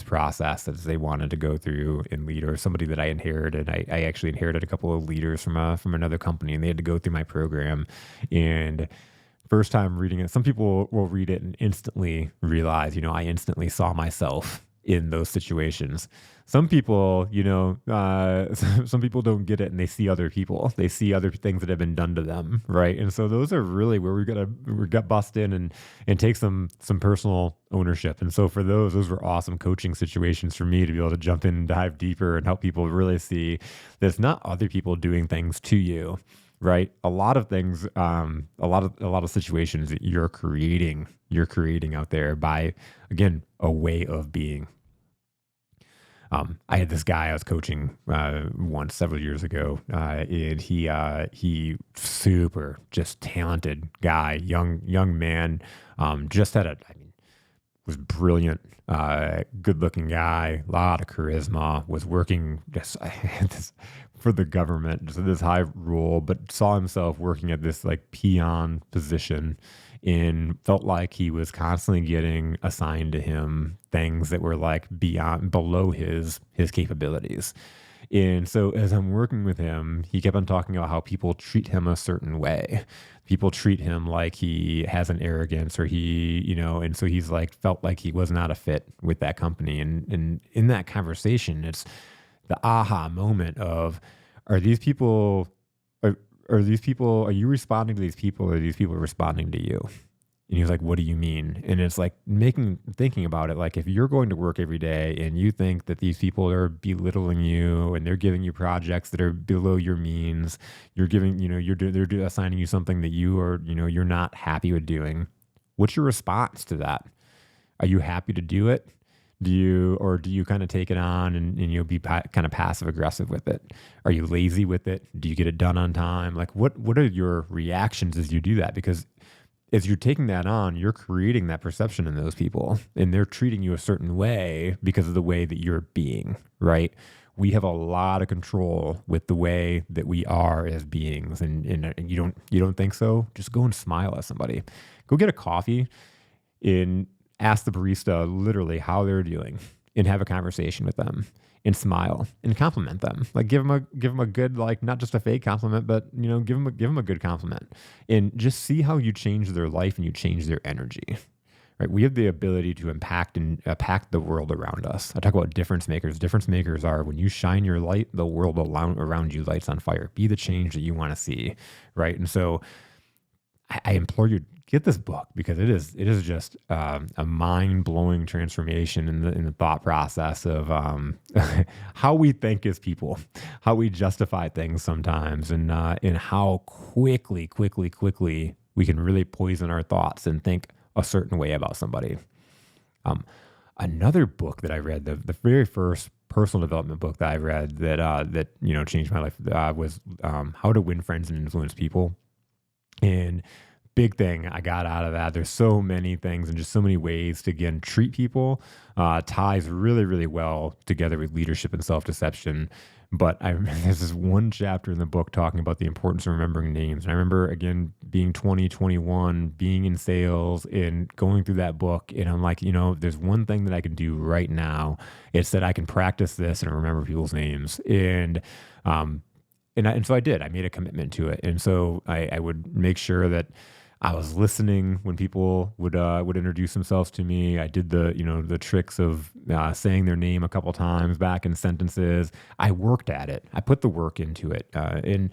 process as they wanted to go through and lead, or somebody that I inherited. I actually inherited a couple of leaders from another company, and they had to go through my program. And first time reading it, some people will read it and instantly realize, I instantly saw myself in those situations. Some people, some people don't get it, and they see other people. They see other things that have been done to them, right? And so those are really where we got bust in and take some personal ownership. And so for those were awesome coaching situations for me to be able to jump in and dive deeper and help people really see that it's not other people doing things to you, right? A lot of things, a lot of situations that you're creating out there by, again, a way of being. I had this guy I was coaching once several years ago, and he super just talented guy, young man, just had was brilliant, good looking guy, a lot of charisma, was working for the government, just this high role, but saw himself working at this like peon position and felt like he was constantly getting assigned to him things that were like below his capabilities. And so as I'm working with him, he kept on talking about how people treat him a certain way. People treat him like he has an arrogance or and so he's like felt like he was not a fit with that company. And in that conversation, it's the aha moment of, are these people are you responding to these people, or are these people responding to you? And he was like, what do you mean? And it's like thinking about it, like if you're going to work every day and you think that these people are belittling you and they're giving you projects that are below your means, they're assigning you something that you're not happy with doing. What's your response to that? Are you happy to do it? Do you kind of take it on and be kind of passive aggressive with it? Are you lazy with it? Do you get it done on time? Like what are your reactions as you do that? Because as you're taking that on, you're creating that perception in those people, and they're treating you a certain way because of the way that you're being, right? We have a lot of control with the way that we are as beings, and you don't think so? Just go and smile at somebody. Go get a coffee and ask the barista literally how they're doing, and have a conversation with them, and smile and compliment them. Like give them a good, like not just a fake compliment, but give them a good compliment, and just see how you change their life and you change their energy. Right? We have the ability to impact the world around us. I talk about difference makers. Difference makers are when you shine your light, the world around you lights on fire. Be the change that you want to see. Right? And so I implore you, get this book, because it is just a mind blowing transformation in the thought process of how we think as people, how we justify things sometimes, and how quickly we can really poison our thoughts and think a certain way about somebody. Another book that I read, the very first personal development book that I read that changed my life was How to Win Friends and Influence People. And big thing I got out of that, there's so many things and just so many ways to, again, treat people, ties really, really well together with leadership and self-deception. But there's this one chapter in the book talking about the importance of remembering names. And I remember, again, being 20, 21, being in sales and going through that book. And I'm like, there's one thing that I can do right now. It's that I can practice this and remember people's names. And so I did. I made a commitment to it. And so I would make sure that I was listening when people would introduce themselves to me. I did the tricks of saying their name a couple times back in sentences. I worked at it. I put the work into it. And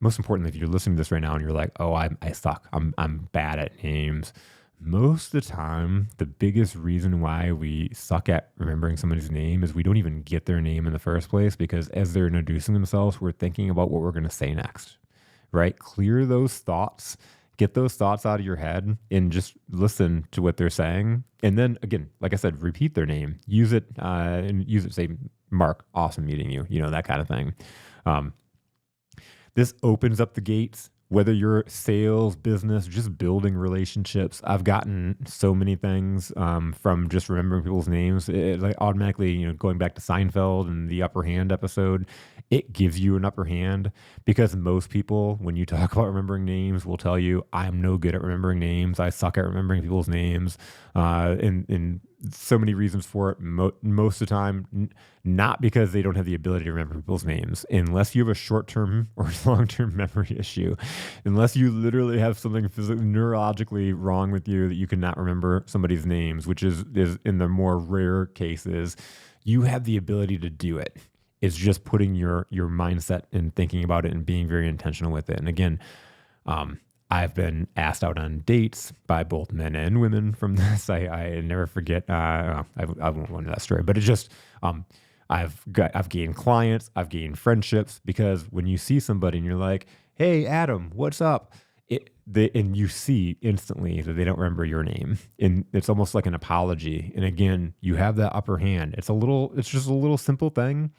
most importantly, if you're listening to this right now and you're like, oh, I suck. I'm bad at names. Most of the time, the biggest reason why we suck at remembering somebody's name is we don't even get their name in the first place, because as they're introducing themselves, we're thinking about what we're going to say next, right? Clear those thoughts, get those thoughts out of your head, and just listen to what they're saying. And then again, like I said, repeat their name, use it, say, Mark, awesome meeting you, that kind of thing. This opens up the gates. Whether you're sales, business, just building relationships, I've gotten so many things from just remembering people's names. It like automatically, going back to Seinfeld and the upper hand episode, it gives you an upper hand, because most people, when you talk about remembering names, will tell you, I'm no good at remembering names. I suck at remembering people's names. And so many reasons for it. Most of the time, not because they don't have the ability to remember people's names, unless you have a short-term or long-term memory issue, unless you literally have something physically, neurologically wrong with you that you cannot remember somebody's names, which is in the more rare cases, you have the ability to do it. It's just putting your mindset and thinking about it and being very intentional with it. And again, I've been asked out on dates by both men and women from this. I never forget. I won't go into that story, but it's just I've gained clients, I've gained friendships, because when you see somebody and you're like, "Hey, Adam, what's up?" and you see instantly that they don't remember your name, and it's almost like an apology. And again, you have that upper hand. It's just a little simple thing.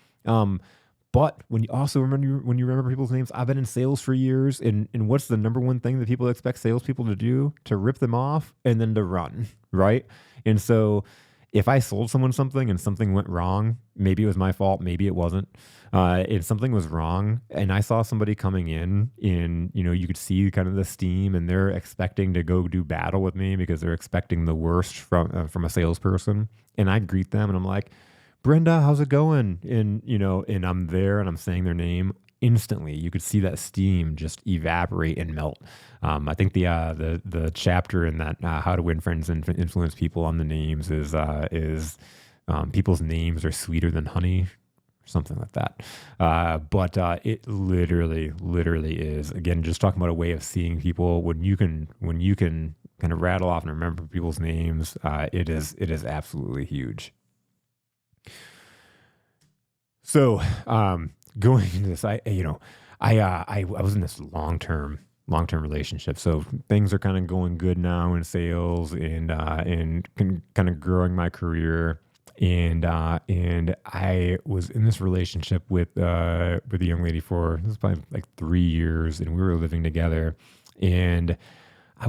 But when you also remember when you remember people's names, I've been in sales for years, and what's the number one thing that people expect salespeople to do? To rip them off and then to run, right? And so if I sold someone something and something went wrong, maybe it was my fault, maybe it wasn't. If something was wrong and I saw somebody coming in and, you could see kind of the steam and they're expecting to go do battle with me because they're expecting the worst from a salesperson. And I greet them and I'm like, Brenda, how's it going? And I'm there and I'm saying their name. Instantly, you could see that steam just evaporate and melt. I think the chapter in that How to Win Friends and Influence People on the names is people's names are sweeter than honey, something like that. But it literally is. Again, just talking about a way of seeing people when you can kind of rattle off and remember people's names. It is absolutely huge. So, going into this, I was in this long-term relationship. So things are kind of going good now in sales and kind of growing my career. And I was in this relationship with a young lady for, this was probably like 3 years, and we were living together. And I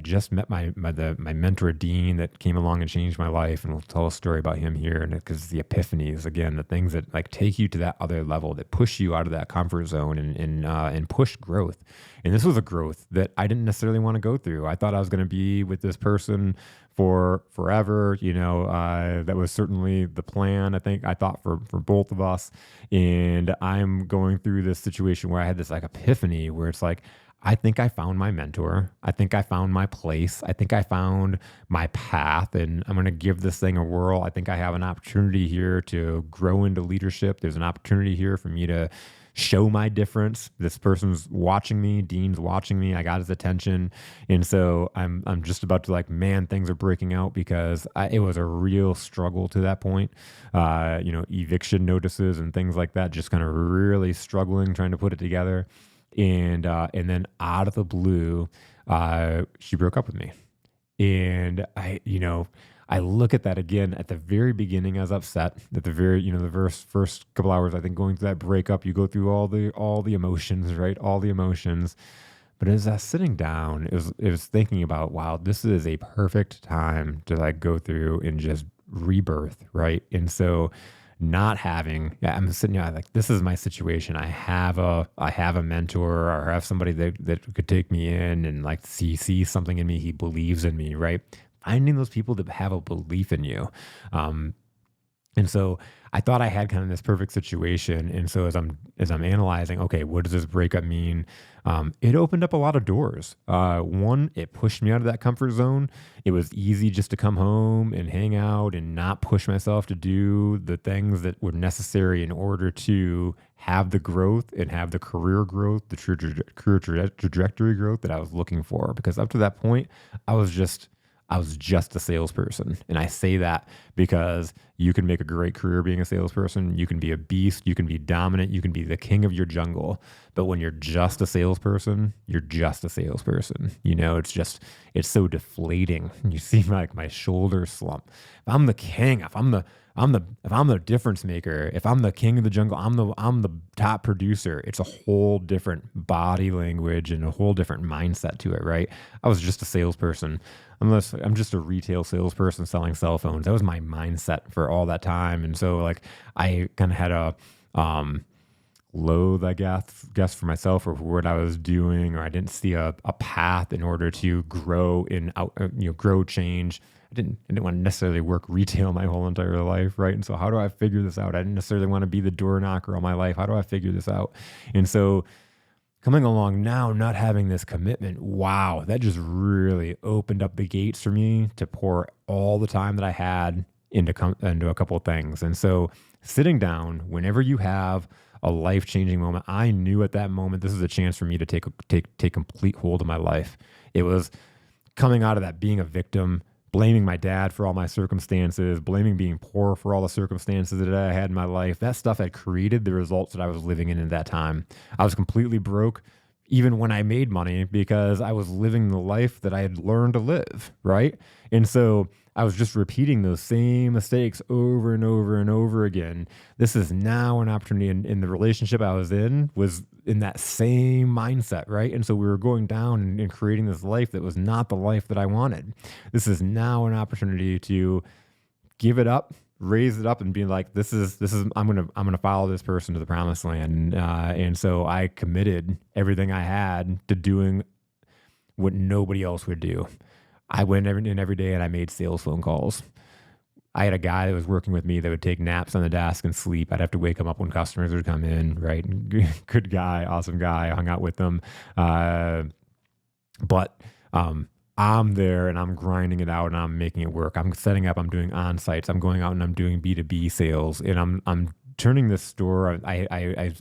just met my mentor Dean that came along and changed my life, and we'll tell a story about him here. And because the epiphanies, again, the things that like take you to that other level, that push you out of that comfort zone and push growth. And this was a growth that I didn't necessarily want to go through. I thought I was going to be with this person for forever. That was certainly the plan. I thought for both of us. And I'm going through this situation where I had this like epiphany where it's like, I think I found my mentor. I think I found my place. I think I found my path, and I'm going to give this thing a whirl. I think I have an opportunity here to grow into leadership. There's an opportunity here for me to show my difference. This person's watching me. Dean's watching me. I got his attention. And so I'm just about to like, man, things are breaking out because it was a real struggle to that point. Eviction notices and things like that, just kind of really struggling, trying to put it together. And then out of the blue, she broke up with me. And I look at that again at the very beginning. I was upset at the very, the first couple hours. I think going through that breakup, you go through all the emotions, right? All the emotions. But as I was sitting down, it was thinking about, wow, this is a perfect time to like go through and just rebirth, right? And so I'm sitting here like, this is my situation. I have a mentor, or have somebody that could take me in and like see something in me. He believes in me, right? Finding those people that have a belief in you. And so I thought I had kind of this perfect situation. And so as I'm analyzing, okay, what does this breakup mean? It opened up a lot of doors. One, it pushed me out of that comfort zone. It was easy just to come home and hang out and not push myself to do the things that were necessary in order to have the growth and have the career growth, the career trajectory growth that I was looking for. Because up to that point, I was just a salesperson. And I say that because you can make a great career being a salesperson. You can be a beast. You can be dominant. You can be the king of your jungle. But when you're just a salesperson, you're just a salesperson. It's so deflating. You see my shoulders slump. If I'm the king, if I'm the difference maker, if I'm the king of the jungle, I'm the top producer. It's a whole different body language and a whole different mindset to it, right? I was just a salesperson. I'm just a retail salesperson selling cell phones. That was my mindset for all that time. And so like I kind of had a loathe, I guess for myself or for what I was doing, or I didn't see a path in order to grow grow change. I didn't want to necessarily work retail my whole entire life, right? And so how do I figure this out? I didn't necessarily want to be the door knocker all my life. How do I figure this out? And so coming along now, not having this commitment, wow, that just really opened up the gates for me to pour all the time that I had into a couple of things. And so sitting down, whenever you have a life-changing moment, I knew at that moment, this is a chance for me to take complete hold of my life. It was coming out of that being a victim, blaming my dad for all my circumstances, blaming being poor for all the circumstances that I had in my life. That stuff had created the results that I was living in at that time. I was completely broke, even when I made money, because I was living the life that I had learned to live, right? And so I was just repeating those same mistakes over and over and over again. This is now an opportunity, in the relationship I was in that same mindset, right? And so we were going down and creating this life that was not the life that I wanted. This is now an opportunity to give it up, raise it up, and be like, this is I'm gonna follow this person to the promised land. And so I committed everything I had to doing what nobody else would do. I went every day and I made sales phone calls. I had a guy that was working with me that would take naps on the desk and sleep. I'd have to wake him up when customers would come in, right? Good guy, awesome guy. I hung out with him. But I'm there and I'm grinding it out and I'm making it work. I'm setting up, I'm doing on-sites, I'm going out and I'm doing B2B sales, and I'm turning this store. I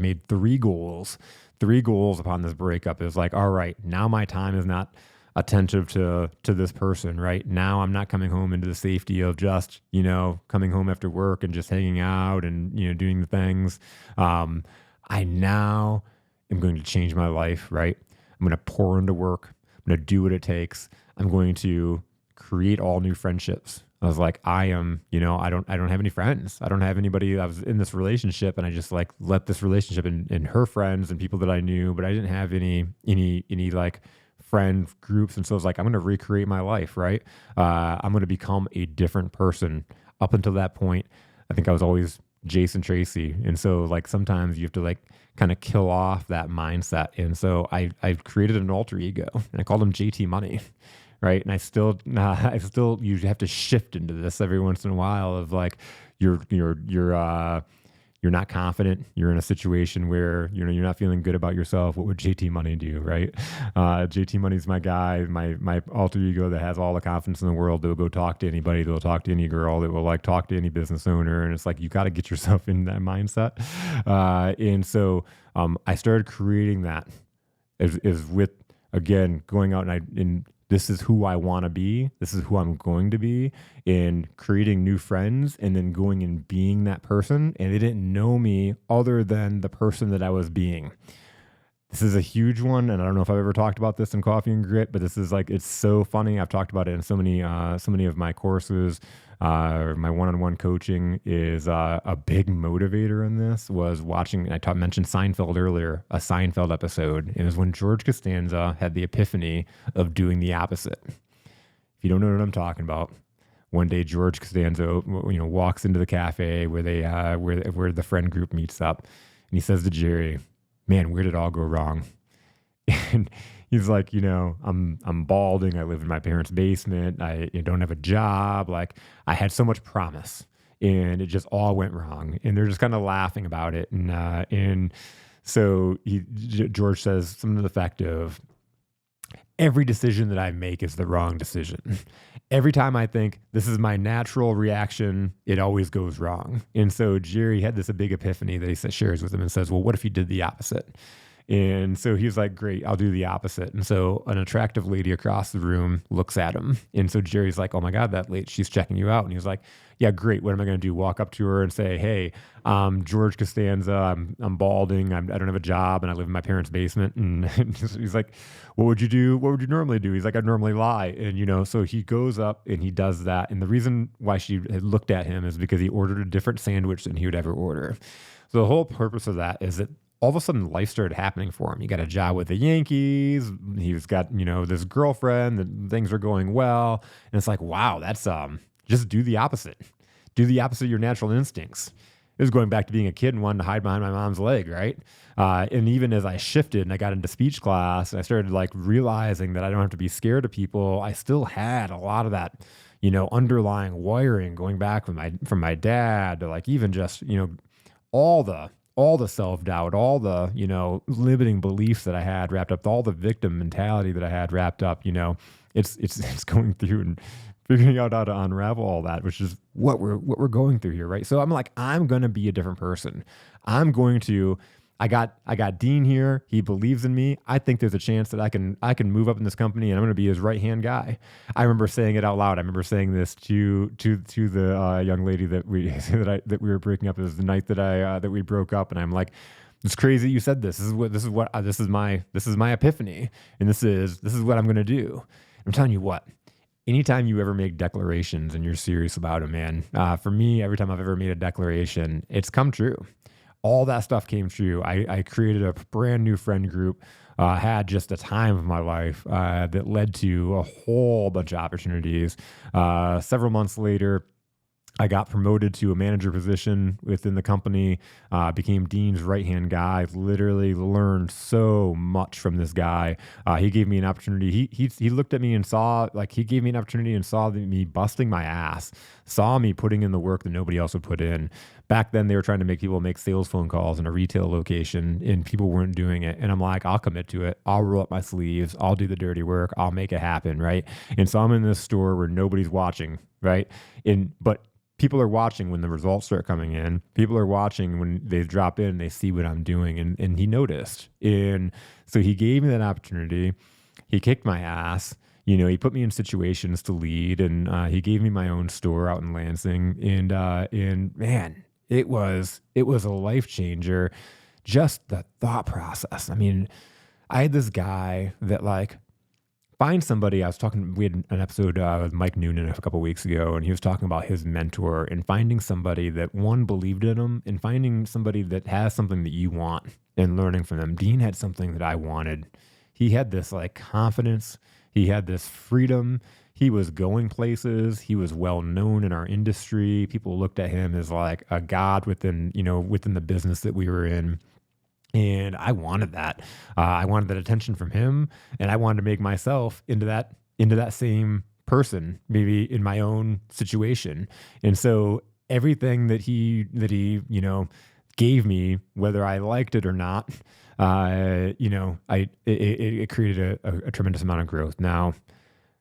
made three goals upon this breakup. It was like, all right, now my time is not attentive to this person. Right now, I'm not coming home into the safety of just, coming home after work and just hanging out and, doing the things. I now am going to change my life. Right. I'm going to pour into work. I'm going to do what it takes. I'm going to create all new friendships. I was like, I don't have any friends. I don't have anybody. I was in this relationship and I just like let this relationship and her friends and people that I knew, but I didn't have any like friend groups. And so I was like, I'm going to recreate my life, right? I'm going to become a different person. Up until that point, I think I was always Jason Tracy. And so like sometimes you have to like kind of kill off that mindset. And so I created an alter ego and I called him JT Money. Right. And I still you have to shift into this every once in a while of like, you're not confident. You're in a situation where, you're not feeling good about yourself. What would JT Money do? Right. JT Money's my guy, my alter ego that has all the confidence in the world. They'll go talk to anybody. They'll talk to any girl. That will like talk to any business owner. And it's like, you got to get yourself in that mindset. And so I started creating that is with, again, going out and this is who I want to be. This is who I'm going to be, in creating new friends and then going and being that person. And they didn't know me other than the person that I was being. This is a huge one. And I don't know if I've ever talked about this in Coffee and Grit, but this is like, it's so funny. I've talked about it in so many of my courses. My one-on-one coaching is a big motivator in this was watching, I mentioned Seinfeld earlier, a Seinfeld episode. It was when George Costanza had the epiphany of doing the opposite. If you don't know what I'm talking about, one day George Costanza, walks into the cafe where they where the friend group meets up, and he says to Jerry, "Man, where did it all go wrong?" And he's like, I'm balding. I live in my parents' basement. I don't have a job. Like, I had so much promise and it just all went wrong. And they're just kind of laughing about it. And so George says something to the effect of, every decision that I make is the wrong decision. Every time I think this is my natural reaction, it always goes wrong. And so Jerry had this a big epiphany that he shares with him and says, well, what if you did the opposite? And so he's like, great, I'll do the opposite. And so an attractive lady across the room looks at him. And so Jerry's like, oh my God, that lady, she's checking you out. And he's like, yeah, great. What am I going to do? Walk up to her and say, hey, George Costanza, I'm balding. I don't have a job and I live in my parents' basement. And he's like, what would you do? What would you normally do? He's like, I'd normally lie. And, so he goes up and he does that. And the reason why she had looked at him is because he ordered a different sandwich than he would ever order. So the whole purpose of that is that all of a sudden life started happening for him. He got a job with the Yankees. He's got, this girlfriend, that things are going well. And it's like, wow, that's, just do the opposite. Do the opposite of your natural instincts. It was going back to being a kid and wanting to hide behind my mom's leg, right? And even as I shifted and I got into speech class and I started like realizing that I don't have to be scared of people, I still had a lot of that, underlying wiring going back from my dad to like even just, all the self-doubt, all the, limiting beliefs that I had wrapped up, all the victim mentality that I had wrapped up, it's going through and figuring out how to unravel all that, which is what we're going through here, right? So I'm like, I'm going to be a different person. I got Dean here. He believes in me. I think there's a chance that I can move up in this company and I'm going to be his right-hand guy. I remember saying it out loud. I remember saying this to the young lady that we were breaking up. It was the night that we broke up, and I'm like, It's crazy you said this. This is my epiphany, and this is what I'm gonna do. I'm telling you what. Anytime you ever make declarations and you're serious about it, man. For me, every time I've ever made a declaration, it's come true. All that stuff came true. I created a brand new friend group. Had just a time of my life that led to a whole bunch of opportunities. Several months later, I got promoted to a manager position within the company, became Dean's right-hand guy, literally learned so much from this guy. He gave me an opportunity. He looked at me and saw, like, he gave me an opportunity and saw me busting my ass, saw me putting in the work that nobody else would put in. Back then, they were trying to make people make sales phone calls in a retail location, and people weren't doing it. And I'm like, I'll commit to it. I'll roll up my sleeves. I'll do the dirty work. I'll make it happen, right? And so I'm in this store where nobody's watching, right? But people are watching when the results start coming in. People are watching when they drop in, they see what I'm doing. And he noticed. And so he gave me that opportunity. He kicked my ass. He put me in situations to lead, and he gave me my own store out in Lansing. And man, it was a life changer. Just the thought process. I mean, I had this guy that, like, find somebody. We had an episode with Mike Noonan a couple weeks ago, and he was talking about his mentor and finding somebody that, one, believed in him, and finding somebody that has something that you want and learning from them. Dean had something that I wanted. He had this, like, confidence. He had this freedom. He was going places. He was well known in our industry. People looked at him as like a god within the business that we were in. And I wanted that. I wanted that attention from him, and I wanted to make myself into that same person, maybe in my own situation. And so everything that he gave me, whether I liked it or not, it created a tremendous amount of growth. Now,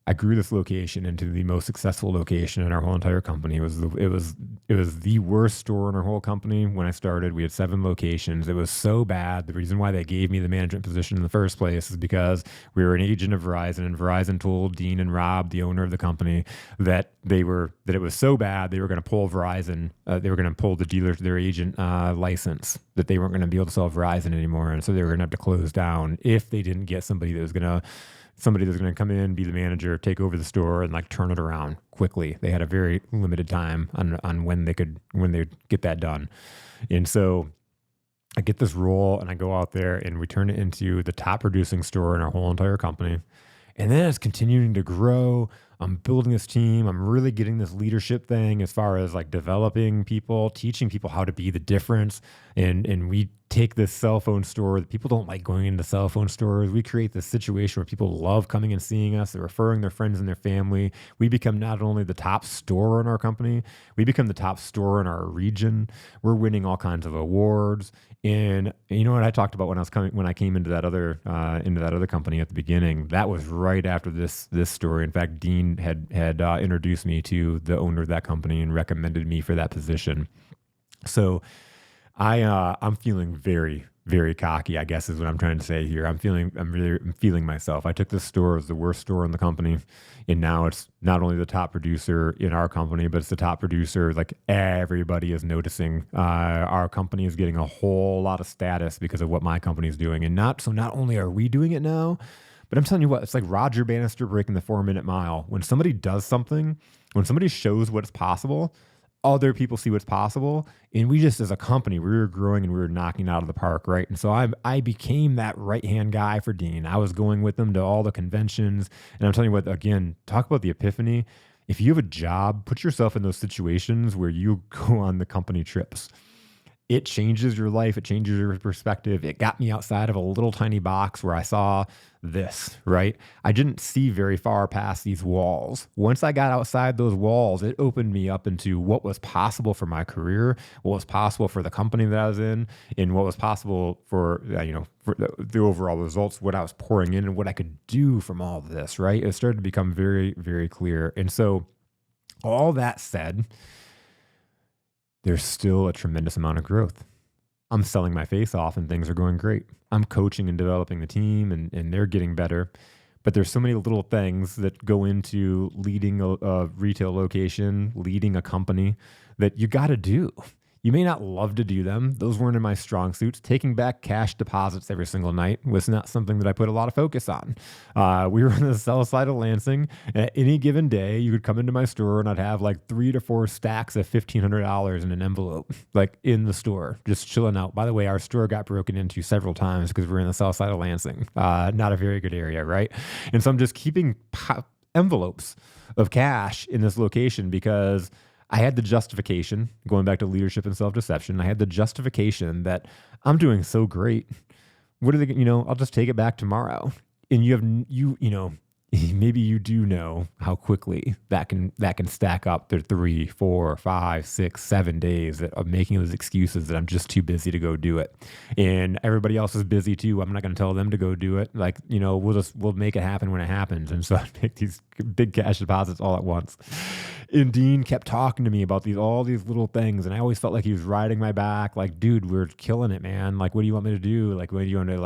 I grew this location into the most successful location in our whole entire company. It was the worst store in our whole company when I started. We had 7 locations. It was so bad. The reason why they gave me the management position in the first place is because we were an agent of Verizon, and Verizon told Dean and Rob, the owner of the company, that it was so bad they were going to pull Verizon. They were going to pull their agent license, that they weren't going to be able to sell Verizon anymore, and so they were going to have to close down if they didn't get somebody that's going to come in, be the manager, take over the store, and, like, turn it around quickly. They had a very limited time on when they'd get that done. And so I get this role, and I go out there and we turn it into the top producing store in our whole entire company. And then it's continuing to grow. I'm building this team. I'm really getting this leadership thing as far as, like, developing people, teaching people how to be the difference. And we take this cell phone store that people don't like going into cell phone stores. We create this situation where people love coming and seeing us. They're referring their friends and their family. We become not only the top store in our company, we become the top store in our region. We're winning all kinds of awards. And you know what I talked about when I came into that other company at the beginning? That was right after this story. In fact, Dean had introduced me to the owner of that company and recommended me for that position. So I'm feeling very, very cocky, I guess is what I'm trying to say here. I'm feeling myself. I took this store as the worst store in the company, and now it's not only the top producer in our company, but it's the top producer. Like, everybody is noticing. Our company is getting a whole lot of status because of what my company is doing. And not only are we doing it now, but I'm telling you what, it's like Roger Bannister breaking the 4-minute mile. When somebody does something, when somebody shows what's possible, other people see what's possible. And we just, as a company, we were growing and we were knocking out of the park, right? And so I became that right-hand guy for Dean. I was going with him to all the conventions. And I'm telling you what, again, talk about the epiphany. If you have a job, put yourself in those situations where you go on the company trips. It changes your life. It changes your perspective. It got me outside of a little tiny box where I saw this, right? I didn't see very far past these walls. Once I got outside those walls, it opened me up into what was possible for my career, what was possible for the company that I was in, and what was possible for, for the overall results, what I was pouring in and what I could do from all of this, right? It started to become very, very clear. And so all that said, there's still a tremendous amount of growth. I'm selling my face off and things are going great. I'm coaching and developing the team and they're getting better. But there's so many little things that go into leading a retail location, leading a company that you got to do. You may not love to do them. Those weren't in my strong suits. Taking back cash deposits every single night was not something that I put a lot of focus on. We were on the south side of Lansing. At any given day, you could come into my store and I'd have like 3 to 4 stacks of $1,500 in an envelope, like in the store, just chilling out. By the way, our store got broken into several times because we're in the south side of Lansing. Not a very good area, right? And so I'm just keeping envelopes of cash in this location because I had the justification, going back to leadership and self-deception, I had the justification that I'm doing so great. What are they, I'll just take it back tomorrow. And maybe you do know how quickly that can stack up. There 3, 4, 5, 6, 7 days of making those excuses that I'm just too busy to go do it. And everybody else is busy too. I'm not going to tell them to go do it. Like, we'll make it happen when it happens. And so I make these big cash deposits all at once. And Dean kept talking to me about all these little things. And I always felt like he was riding my back. Like, dude, we're killing it, man. Like, what do you want me to do? Like, what do you want to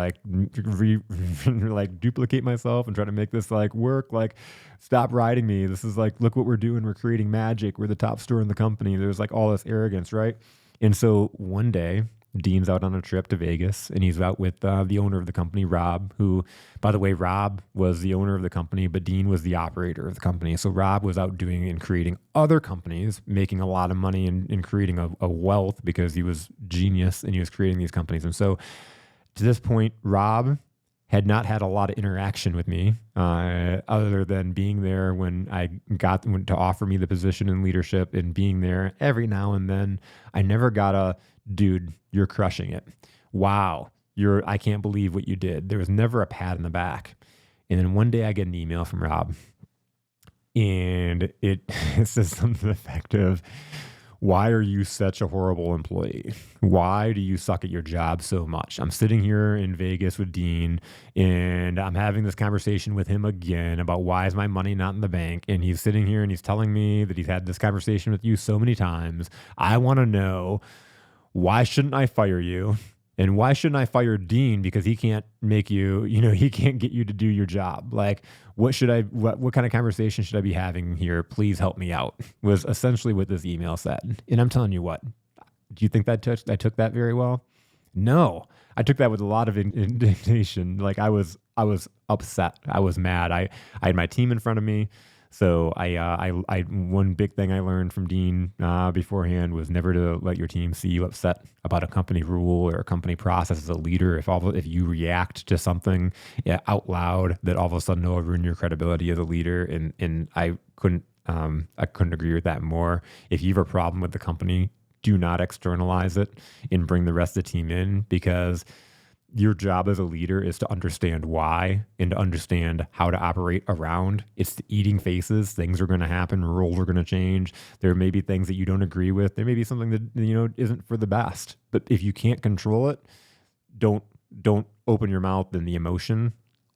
like duplicate myself and try to make this like work? Like, stop riding me. This is like, look what we're doing. We're creating magic. We're the top store in the company. There's like all this arrogance, right? And so one day, Dean's out on a trip to Vegas, and he's out with the owner of the company, Rob, who, by the way, Rob was the owner of the company, but Dean was the operator of the company. So Rob was out doing and creating other companies, making a lot of money and creating a wealth because he was genius and he was creating these companies. And so to this point, Rob had not had a lot of interaction with me other than being there when I went to offer me the position in leadership and being there every now and then. I never got a, dude, you're crushing it. Wow. I can't believe what you did. There was never a pat in the back. And then one day I get an email from Rob and it says something to the effect of, why are you such a horrible employee? Why do you suck at your job so much? I'm sitting here in Vegas with Dean and I'm having this conversation with him again about why is my money not in the bank? And he's sitting here and he's telling me that he's had this conversation with you so many times. I want to know, why shouldn't I fire you? And why shouldn't I fire Dean? Because he can't make you, he can't get you to do your job. Like, what kind of conversation should I be having here? Please help me out, was essentially what this email said. And I'm telling you what, do you think I took that very well? No, I took that with a lot of indignation. Like I was upset. I was mad. I had my team in front of me. So I one big thing I learned from Dean beforehand was never to let your team see you upset about a company rule or a company process as a leader. If you react to something out loud, that all of a sudden will ruin your credibility as a leader. And I couldn't agree with that more. If you have a problem with the company, do not externalize it and bring the rest of the team in, because your job as a leader is to understand why and to understand how to operate around. It's the eating faces. Things are going to happen. Rules are going to change. There may be things that you don't agree with. There may be something that, isn't for the best. But if you can't control it, don't open your mouth in the emotion.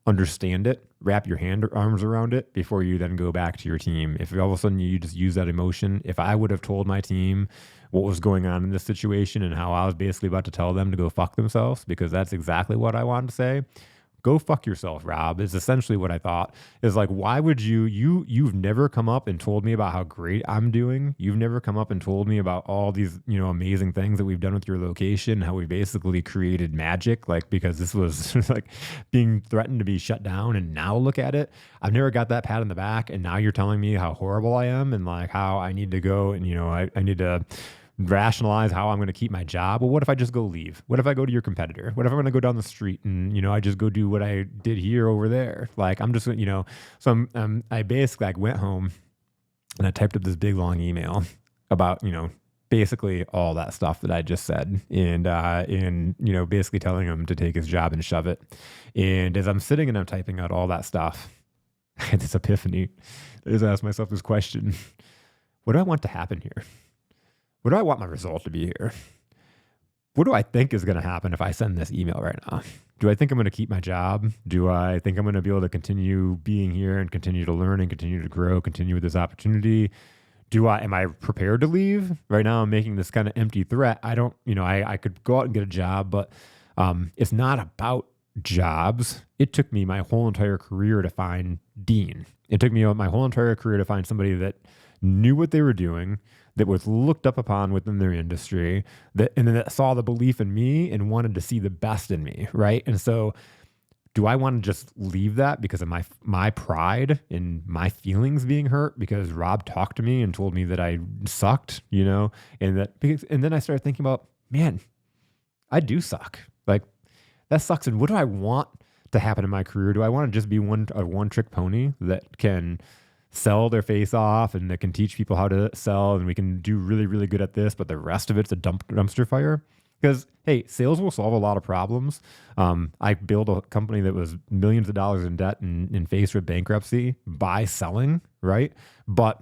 Understand it. Wrap your arms around it before you then go back to your team. If all of a sudden you just use that emotion, if I would have told my team what was going on in this situation and how I was basically about to tell them to go fuck themselves, because that's exactly what I wanted to say. Go fuck yourself, Rob, is essentially what I thought. Is like, why would you've never come up and told me about how great I'm doing. You've never come up and told me about all these, amazing things that we've done with your location, how we basically created magic, like, because this was like being threatened to be shut down. And now look at it. I've never got that pat on the back. And now you're telling me how horrible I am and like how I need to go and, I need to rationalize how I'm going to keep my job. Well, what if I just go leave? What if I go to your competitor? What if I'm going to go down the street and, I just go do what I did here over there? Like, I'm just, so I basically like went home and I typed up this big long email about, basically all that stuff that I just said and basically telling him to take his job and shove it. And as I'm sitting and I'm typing out all that stuff, I had this epiphany. I just asked myself this question: what do I want to happen here? What do I want my result to be here? What do I think is going to happen if I send this email right now? Do I think I'm going to keep my job? Do I think I'm going to be able to continue being here and continue to learn and continue to grow, continue with this opportunity? Am I prepared to leave? Right now I'm making this kind of empty threat. I don't, I could go out and get a job, but it's not about jobs. It took me my whole entire career to find Dean. It took me my whole entire career to find somebody that knew what they were doing, that was looked up upon within their industry, and then that saw the belief in me and wanted to see the best in me, right? And so, do I want to just leave that because of my pride and my feelings being hurt because Rob talked to me and told me that I sucked, and then I started thinking about, man, I do suck. Like, that sucks. And what do I want to happen in my career? Do I want to just be a one trick pony that can sell their face off and that can teach people how to sell and we can do really, really good at this, but the rest of it's a dumpster fire? Because, hey, sales will solve a lot of problems. I built a company that was millions of dollars in debt and faced with bankruptcy by selling, right? But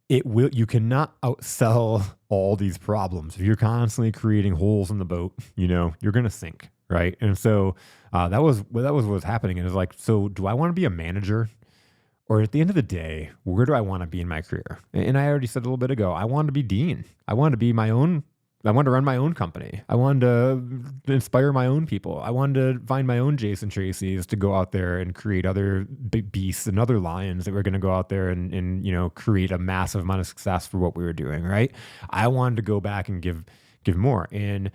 you cannot outsell all these problems. If you're constantly creating holes in the boat, you're going to sink, right? And so that was what was happening. And it was like, so do I want to be a manager? Or at the end of the day, where do I want to be in my career? And I already said a little bit ago, I wanted to be dean. I wanted to be I wanted to run my own company. I wanted to inspire my own people. I wanted to find my own Jason Tracy's to go out there and create other big beasts and other lions that were going to go out there and create a massive amount of success for what we were doing, right? I wanted to go back and give more. And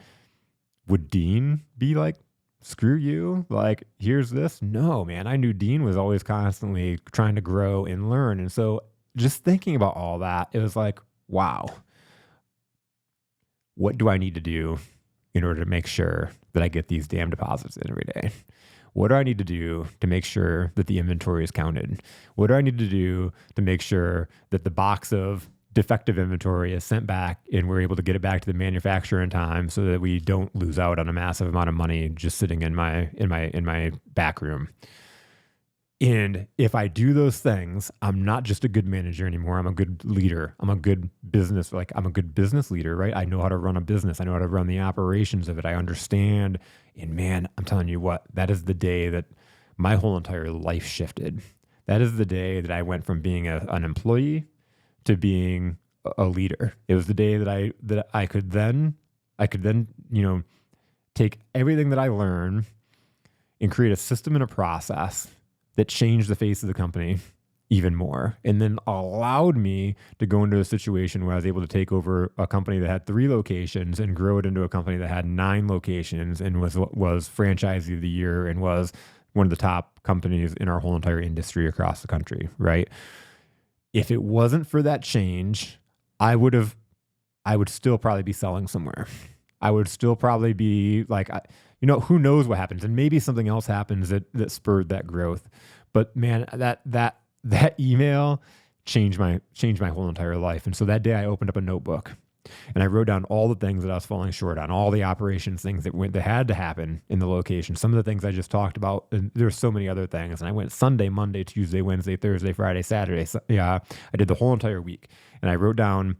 would Dean be like, screw you? Like, here's this? No, man. I knew Dean was always constantly trying to grow and learn. And so just thinking about all that, it was like, wow. What do I need to do in order to make sure that I get these damn deposits in every day? What do I need to do to make sure that the inventory is counted? What do I need to do to make sure that the box of defective inventory is sent back and we're able to get it back to the manufacturer in time so that we don't lose out on a massive amount of money just sitting in my back room? And if I do those things, I'm not just a good manager anymore. I'm a good leader. I'm a good business leader, right? I know how to run a business. I know how to run the operations of it. I understand. And man, I'm telling you what, that is the day that my whole entire life shifted. That is the day that I went from being an employee to being a leader. It was the day that I could then, take everything that I learned and create a system and a process that changed the face of the company even more, and then allowed me to go into a situation where I was able to take over a company that had 3 locations and grow it into a company that had 9 locations and was franchisee of the year and was one of the top companies in our whole entire industry across the country, right? If it wasn't for that change, I would still probably be selling somewhere. I would still probably be like, who knows what happens, and maybe something else happens that spurred that growth. But man, that email changed my whole entire life. And so that day I opened up a notebook and I wrote down all the things that I was falling short on, all the operations things that had to happen in the location. Some of the things I just talked about, and there's so many other things. And I went Sunday, Monday, Tuesday, Wednesday, Thursday, Friday, Saturday. So, yeah, I did the whole entire week, and I wrote down.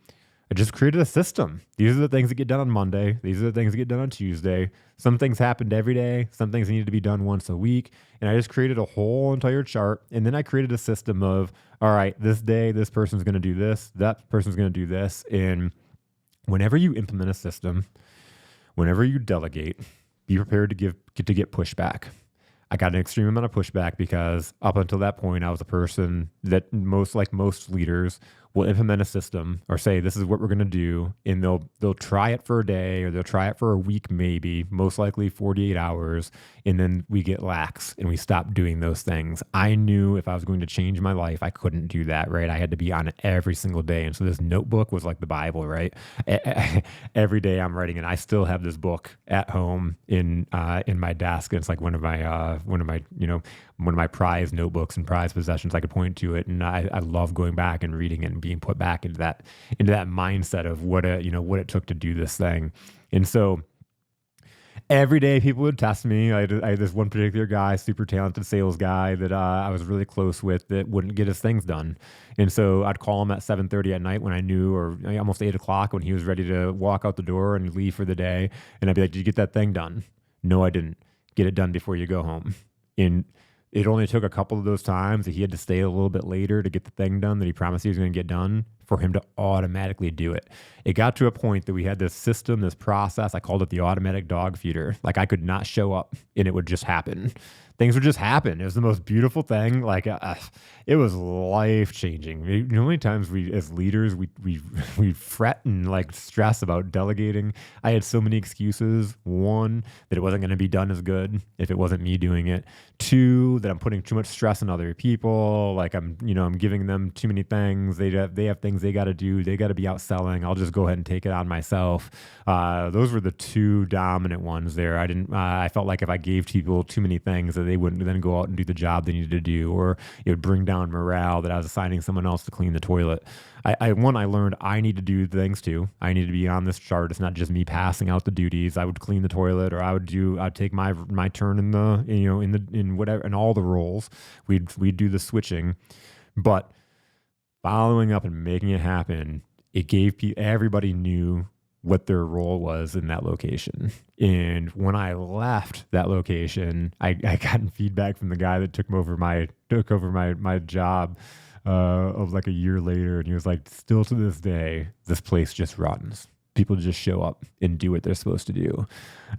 I just created a system. These are the things that get done on Monday. These are the things that get done on Tuesday. Some things happened every day. Some things needed to be done once a week. And I just created a whole entire chart. And then I created a system of, all right, this day, this person's going to do this. That person's going to do this. And whenever you implement a system, whenever you delegate, be prepared to get pushback. I got an extreme amount of pushback because up until that point, I was a person that most leaders will implement a system or say, this is what we're going to do. And they'll try it for a day or they'll try it for a week, maybe, most likely 48 hours. And then we get lax and we stop doing those things. I knew if I was going to change my life, I couldn't do that, right? I had to be on it every single day. And so this notebook was like the Bible, right? Every day I'm writing, and I still have this book at home in my desk. And it's like one of my prized notebooks and prized possessions. I could point to it, and I love going back and reading it and being put back into that mindset of what it took to do this thing. And so every day people would test me. I had this one particular guy, super talented sales guy that I was really close with, that wouldn't get his things done. And so I'd call him at 7:30 at night when I knew, or almost 8 o'clock when he was ready to walk out the door and leave for the day. And I'd be like, did you get that thing done? No, I didn't. Get it done before you go home. And it only took a couple of those times that he had to stay a little bit later to get the thing done that he promised he was going to get done for him to automatically do it. It got to a point that we had this system, this process. I called it the automatic dog feeder. Like I could not show up and it would just happen. Things would just happen. It was the most beautiful thing. Like it was life changing. You know how many times we, as leaders, we fret and like stress about delegating. I had so many excuses. One, that it wasn't going to be done as good if it wasn't me doing it. Two, that I'm putting too much stress on other people. Like I'm giving them too many things. They have things they got to do. They got to be out selling. I'll just go ahead and take it on myself. Those were the two dominant ones there. I felt like if I gave people too many things, that they wouldn't then go out and do the job they needed to do, or it would bring down morale that I was assigning someone else to clean the toilet. I learned I need to do things too. I need to be on this chart. It's not just me passing out the duties. I would clean the toilet, or I'd take my turn in whatever, in all the roles. We'd do the switching, but following up and making it happen, it gave everybody knew what their role was in that location. And when I left that location, I got feedback from the guy that took over my job of like a year later. And he was like, still to this day, this place just runs. People just show up and do what they're supposed to do.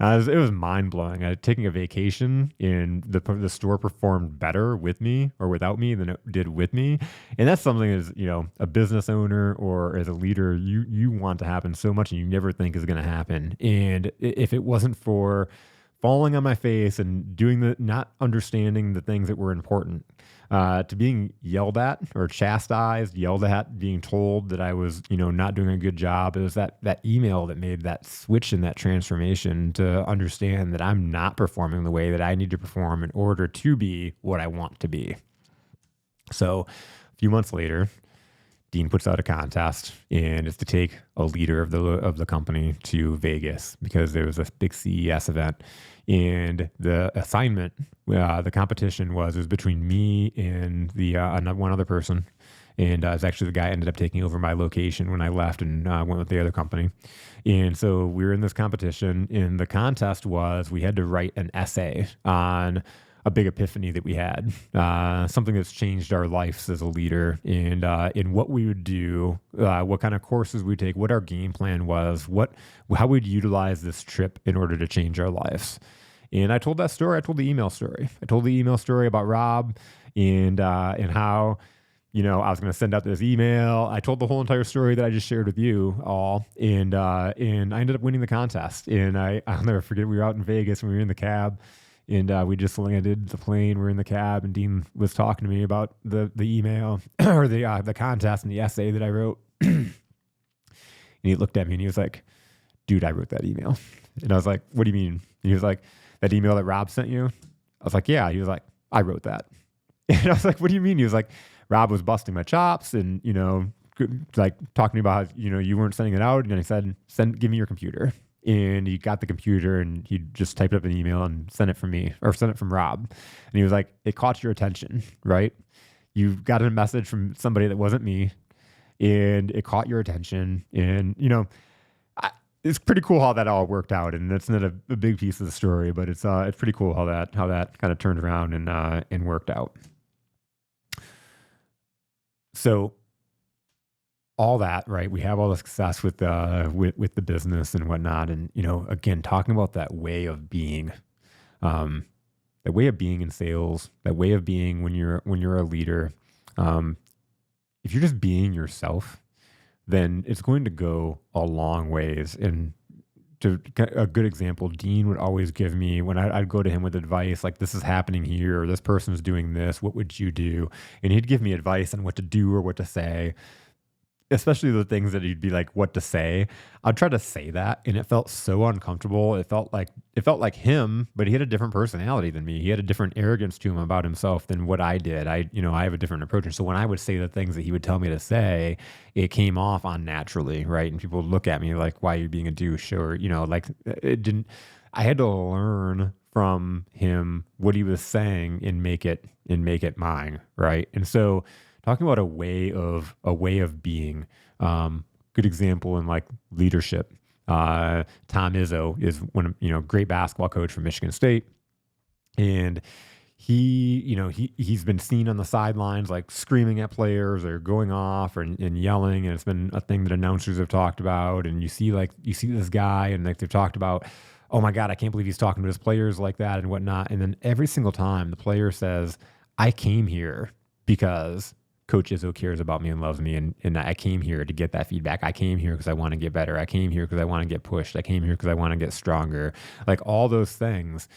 It was mind blowing. Taking a vacation, and the store performed better with me or without me than it did with me. And that's something as a business owner or as a leader, you want to happen so much and you never think is going to happen. And if it wasn't for falling on my face and not understanding the things that were important, to being yelled at or chastised, yelled at, being told that I was, not doing a good job. It was that email that made that switch and that transformation to understand that I'm not performing the way that I need to perform in order to be what I want to be. So a few months later, Dean puts out a contest, and it's to take a leader of the company to Vegas because there was a big CES event. And the assignment, the competition was between me and the one other person. And it's actually the guy ended up taking over my location when I left and went with the other company. And so we were in this competition, and the contest was we had to write an essay on a big epiphany that we had, something that's changed our lives as a leader, and in what we would do, what kind of courses we'd take, what our game plan was, how we'd utilize this trip in order to change our lives. And I told that story. I told the email story. I told the email story about Rob and how I was going to send out this email. I told the whole entire story that I just shared with you all, and I ended up winning the contest. And I'll never forget. We were out in Vegas and we were in the cab. And we just landed the plane. We're in the cab, and Dean was talking to me about the email or the contest and the essay that I wrote. And he looked at me and he was like, "Dude, I wrote that email." And I was like, "What do you mean?" And he was like, "That email that Rob sent you?" I was like, "Yeah." He was like, "I wrote that." And I was like, "What do you mean?" He was like, "Rob was busting my chops and like talking to me about how you weren't sending it out." And then he said, "Give me your computer." And he got the computer and he just typed up an email and sent it from me or sent it from Rob. And he was like, "It caught your attention, right? You got a message from somebody that wasn't me, and it caught your attention." And, it's pretty cool how that all worked out. And that's not a big piece of the story, but it's pretty cool how that kind of turned around and worked out. So all that, right? We have all the success with the business and whatnot. And, again, talking about that way of being, that way of being in sales, that way of being when you're a leader. If you're just being yourself, then it's going to go a long ways. And a good example, Dean would always give me when I'd go to him with advice, like, "This is happening here, or this person's doing this. What would you do?" And he'd give me advice on what to do or what to say. Especially the things that he'd be like, "What to say." I'd try to say that, and it felt so uncomfortable. It felt like him, but he had a different personality than me. He had a different arrogance to him about himself than what I did. I have a different approach. And so when I would say the things that he would tell me to say, it came off unnaturally, right? And people would look at me like, "Why are you being a douche?" Or, like it didn't. I had to learn from him what he was saying and make it mine, right? And so talking about a way of being, good example in like leadership. Tom Izzo is great basketball coach from Michigan State, and he's been seen on the sidelines like screaming at players or going off and yelling, and it's been a thing that announcers have talked about. And you see this guy, and like they've talked about, oh my God, I can't believe he's talking to his players like that and whatnot. And then every single time the player says, I came here because Coach Izzo cares about me and loves me, and I came here to get that feedback. I came here because I want to get better. I came here because I want to get pushed. I came here because I want to get stronger. Like all those things,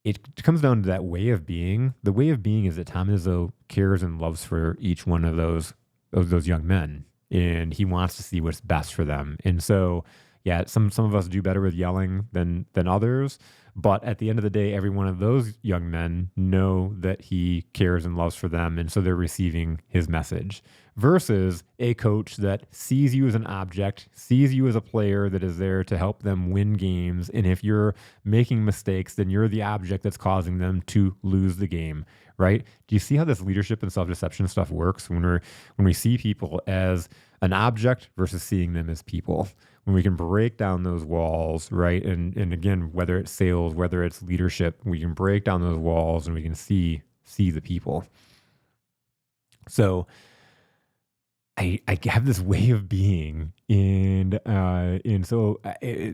it comes down to that way of being. The way of being is that Tom Izzo cares and loves for each one of those young men, and he wants to see what's best for them. And so, yeah, some of us do better with yelling than others. But at the end of the day, every one of those young men know that he cares and loves for them, and so they're receiving his message. Versus a coach that sees you as an object, sees you as a player that is there to help them win games, and if you're making mistakes, then you're the object that's causing them to lose the game, right? Do you see how this leadership and self-deception stuff works when we see people as an object versus seeing them as people? When we can break down those walls, right? And again, whether it's sales, whether it's leadership, we can break down those walls and we can see the people. So I have this way of being, and so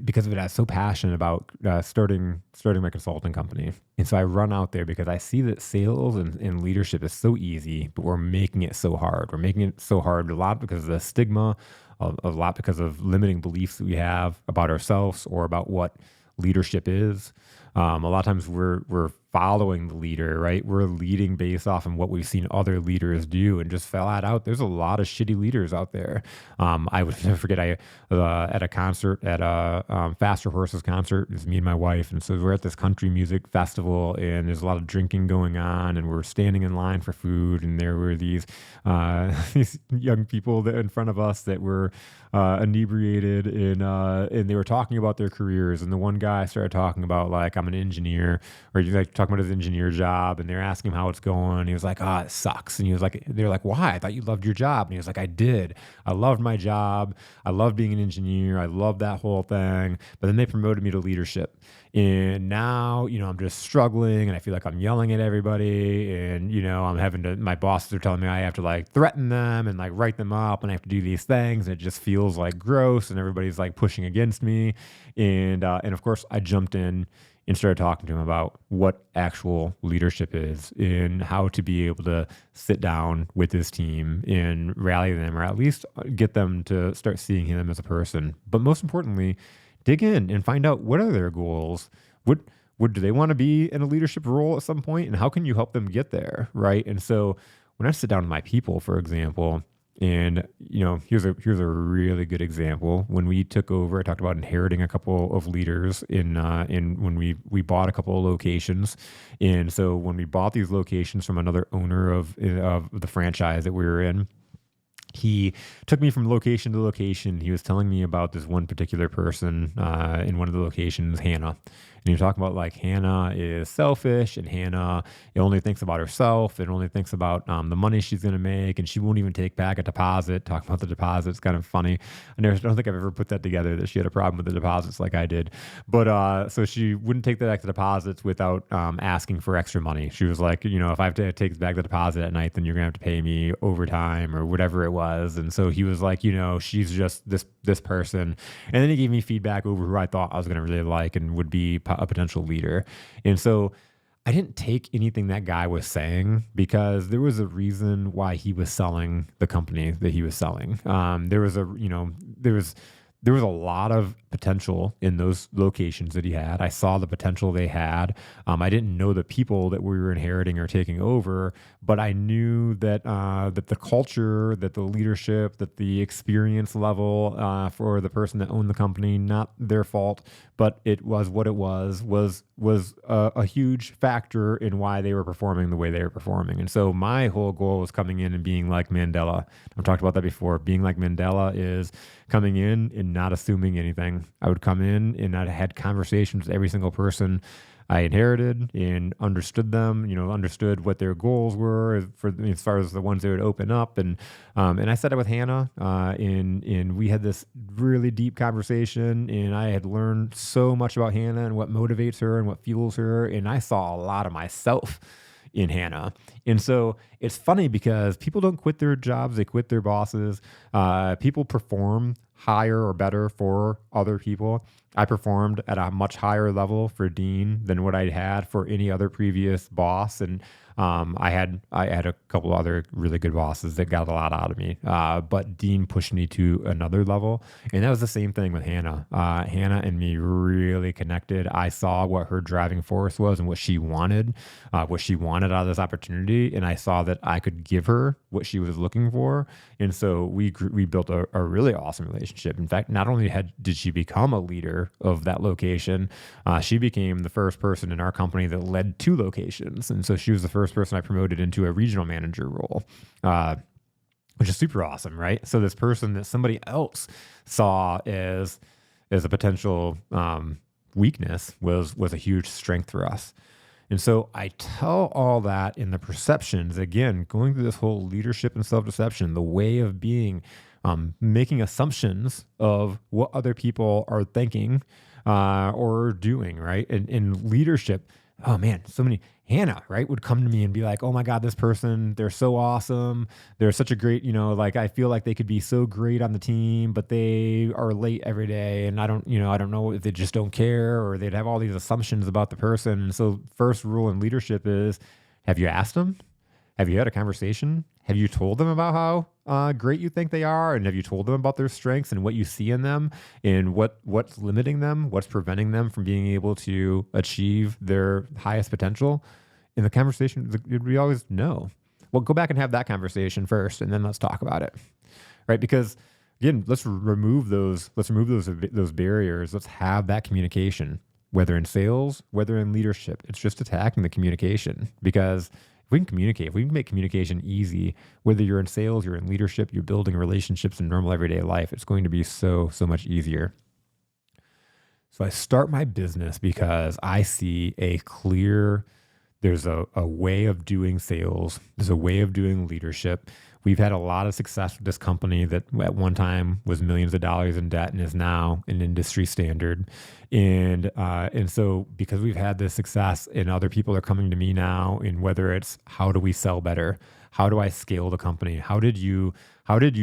because of it, I'm so passionate about starting my consulting company. And so I run out there because I see that sales and leadership is so easy, but we're making it so hard. We're making it so hard a lot because of the stigma, a lot because of limiting beliefs that we have about ourselves or about what leadership is. A lot of times we're following the leader, right? We're leading based off of what we've seen other leaders do, and just flat out, there's a lot of shitty leaders out there. I would never forget, at a concert, at a Faster Horses concert, it was me and my wife, and so we're at this country music festival, and there's a lot of drinking going on, and we're standing in line for food, and there were these these young people that in front of us that were inebriated, and they were talking about their careers, and the one guy started talking about, like, I'm an engineer, or he's like talking about his engineer job, and they're asking him how it's going. He was like, oh, it sucks. And he was like, they're like, why? I thought you loved your job. And he was like, I did. I loved my job. I loved being an engineer. I loved that whole thing. But then they promoted me to leadership. And now, I'm just struggling, and I feel like I'm yelling at everybody, and, I'm having to, my bosses are telling me I have to like threaten them and like write them up, and I have to do these things. And it just feels like gross, and everybody's like pushing against me. And of course I jumped in and started talking to him about what actual leadership is and how to be able to sit down with his team and rally them, or at least get them to start seeing him as a person. But most importantly, dig in and find out, what are their goals? What do they want to be in a leadership role at some point, and how can you help them get there, right? And so when I sit down with my people, for example, and here's a really good example. When we took over, I talked about inheriting a couple of leaders in when we bought a couple of locations. And so when we bought these locations from another owner of the franchise that we were in, he took me from location to location. He was telling me about this one particular person in one of the locations, Hannah. And he was talking about, like, Hannah is selfish, and Hannah only thinks about herself and only thinks about the money she's going to make, and she won't even take back a deposit. Talking about the deposits, kind of funny. I don't think I've ever put that together, that she had a problem with the deposits like I did. But so she wouldn't take back the deposits without asking for extra money. She was like, if I have to take back the deposit at night, then you're going to have to pay me overtime or whatever it was. And so he was like, she's just this person. And then he gave me feedback over who I thought I was going to really like and would be a potential leader. And so I didn't take anything that guy was saying, because there was a reason why he was selling the company that he was selling. There was a lot of potential in those locations that he had. I saw the potential they had. I didn't know the people that we were inheriting or taking over, but I knew that that the culture, that the leadership, that the experience level for the person that owned the company, not their fault, but it was what it was a huge factor in why they were performing the way they were performing. And so my whole goal was coming in and being like Mandela. I've talked about that before. Being like Mandela is coming in and not assuming anything. I would come in and I had conversations with every single person I inherited and understood them, understood what their goals were for as far as the ones they would open up. And I sat with Hannah and we had this really deep conversation, and I had learned so much about Hannah and what motivates her and what fuels her. And I saw a lot of myself in Hannah. And so it's funny because people don't quit their jobs, they quit their bosses. People perform higher or better for other people. I performed at a much higher level for Dean than what I had for any other previous boss. And I had a couple other really good bosses that got a lot out of me. But Dean pushed me to another level. And that was the same thing with Hannah. Hannah and me really connected. I saw what her driving force was and what she wanted out of this opportunity. And I saw that I could give her what she was looking for. And so we built a really awesome relationship. In fact, not only did she become a leader of that location, she became the first person in our company that led 2 locations. And so she was the first person I promoted into a regional manager role, which is super awesome, right? So this person that somebody else saw as a potential weakness was a huge strength for us. And so I tell all that in the perceptions, again, going through this whole leadership and self-deception, the way of being, making assumptions of what other people are thinking or doing, right? And in leadership, oh man, so many. Hannah, right, would come to me and be like, oh my God, this person, they're so awesome. They're such a great, like I feel like they could be so great on the team, but they are late every day. And I don't know if they just don't care or they'd have all these assumptions about the person. And so first rule in leadership is, have you asked them? Have you had a conversation? Have you told them about how great you think they are? And have you told them about their strengths and what you see in them and what's limiting them, what's preventing them from being able to achieve their highest potential? In the conversation, we always know. Well, go back and have that conversation first, and then let's talk about it, right? Because again, let's remove those barriers. Let's have that communication, whether in sales, whether in leadership. It's just attacking the communication because if we can communicate, if we can make communication easy, whether you're in sales, you're in leadership, you're building relationships in normal everyday life, it's going to be so much easier. So I start my business because I see there's a way of doing sales. There's a way of doing leadership. We've had a lot of success with this company that at one time was millions of dollars in debt and is now an industry standard. And so because we've had this success and other people are coming to me now, and whether it's how do we sell better? How do I scale the company? How did you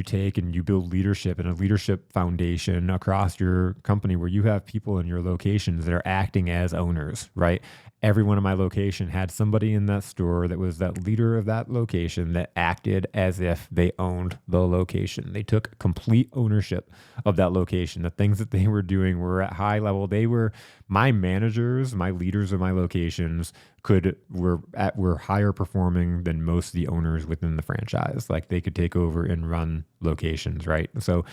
take and you build leadership and a leadership foundation across your company where you have people in your locations that are acting as owners, right? Every one of my location had somebody in that store that was that leader of that location that acted as if they owned the location. They took complete ownership of that location. The things that they were doing were at high level. They were my managers, my leaders of my locations were higher performing than most of the owners within the franchise. Like they could take over and run locations, right? So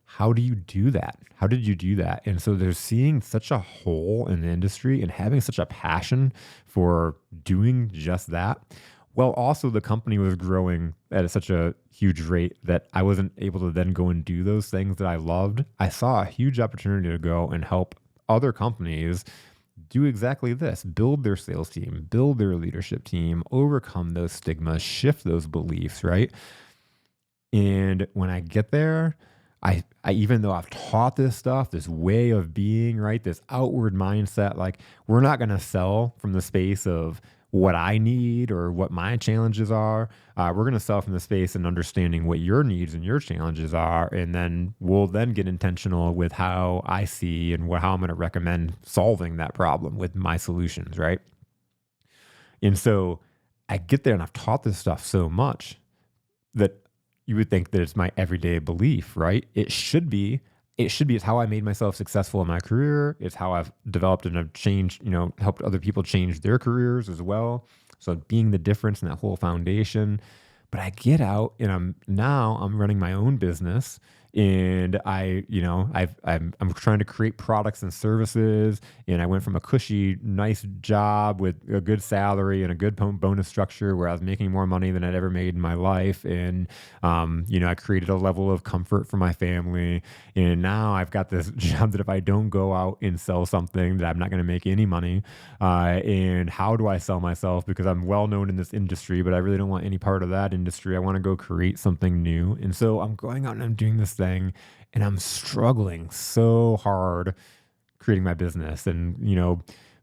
how do you do that? How did you do that? And so they're seeing such a hole in the industry and having such a passion for doing just that. Well, also the company was growing at such a huge rate that I wasn't able to then go and do those things that I loved. I saw a huge opportunity to go and help other companies do exactly this, build their sales team, build their leadership team, overcome those stigmas, shift those beliefs, right? And when I get there, I even though I've taught this stuff, this way of being, right, this outward mindset, like we're not going to sell from the space of what I need or what my challenges are. We're going to sell from the space and understanding what your needs and your challenges are. And then we'll then get intentional with how I see and how I'm going to recommend solving that problem with my solutions, right? And so I get there and I've taught this stuff so much that you would think that it's my everyday belief, right? It should be. It's how I made myself successful in my career. It's how I've developed and have changed, helped other people change their careers as well. So being the difference in that whole foundation. But I get out and I'm running my own business, and I'm trying to create products and services. And I went from a cushy, nice job with a good salary and a good bonus structure where I was making more money than I'd ever made in my life. And, I created a level of comfort for my family. And now I've got this job that if I don't go out and sell something that I'm not going to make any money. And how do I sell myself? Because I'm well known in this industry, but I really don't want any part of that industry. I want to go create something new. And so I'm going out and I'm doing this thing, and I'm struggling so hard creating my business and,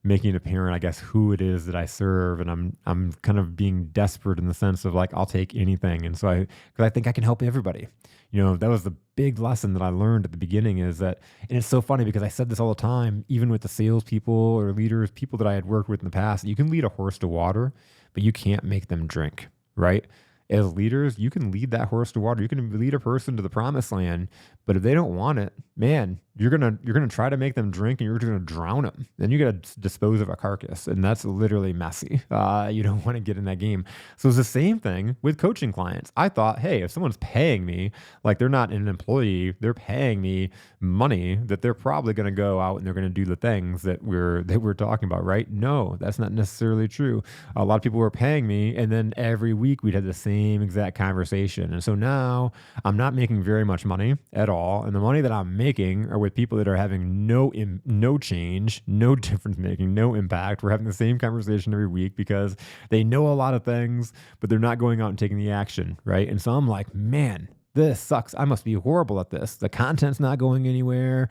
making it apparent, I guess, who it is that I serve, and I'm kind of being desperate in the sense of like I'll take anything, and so because I think I can help everybody. That was the big lesson that I learned at the beginning is that, and it's so funny because I said this all the time, even with the salespeople or leaders, people that I had worked with in the past. You can lead a horse to water, but you can't make them drink, right? As leaders, you can lead that horse to water. You can lead a person to the promised land, but if they don't want it, man, you're gonna try to make them drink, and you're gonna drown them. Then you gotta dispose of a carcass, and that's literally messy. You don't want to get in that game. So it's the same thing with coaching clients. I thought, hey, if someone's paying me, like they're not an employee, they're paying me money, that they're probably gonna go out and they're gonna do the things that we're talking about, right? No, that's not necessarily true. A lot of people were paying me, and then every week we'd have the same exact conversation. And so now I'm not making very much money at all, and the money that I'm making are with people that are having no change, no difference making, no impact. We're having the same conversation every week because they know a lot of things, but they're not going out and taking the action, right? And so I'm like, man, this sucks. I must be horrible at this. The content's not going anywhere.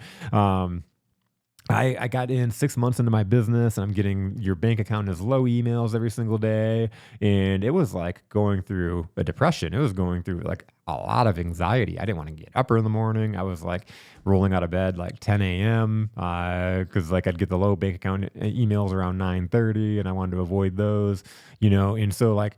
I got in 6 months into my business, and I'm getting your bank account is low emails every single day. And it was like going through a depression. It was going through like a lot of anxiety. I didn't want to get up early in the morning. I was like rolling out of bed like 10 a.m. Because like I'd get the low bank account emails around 9:30, and I wanted to avoid those, And so like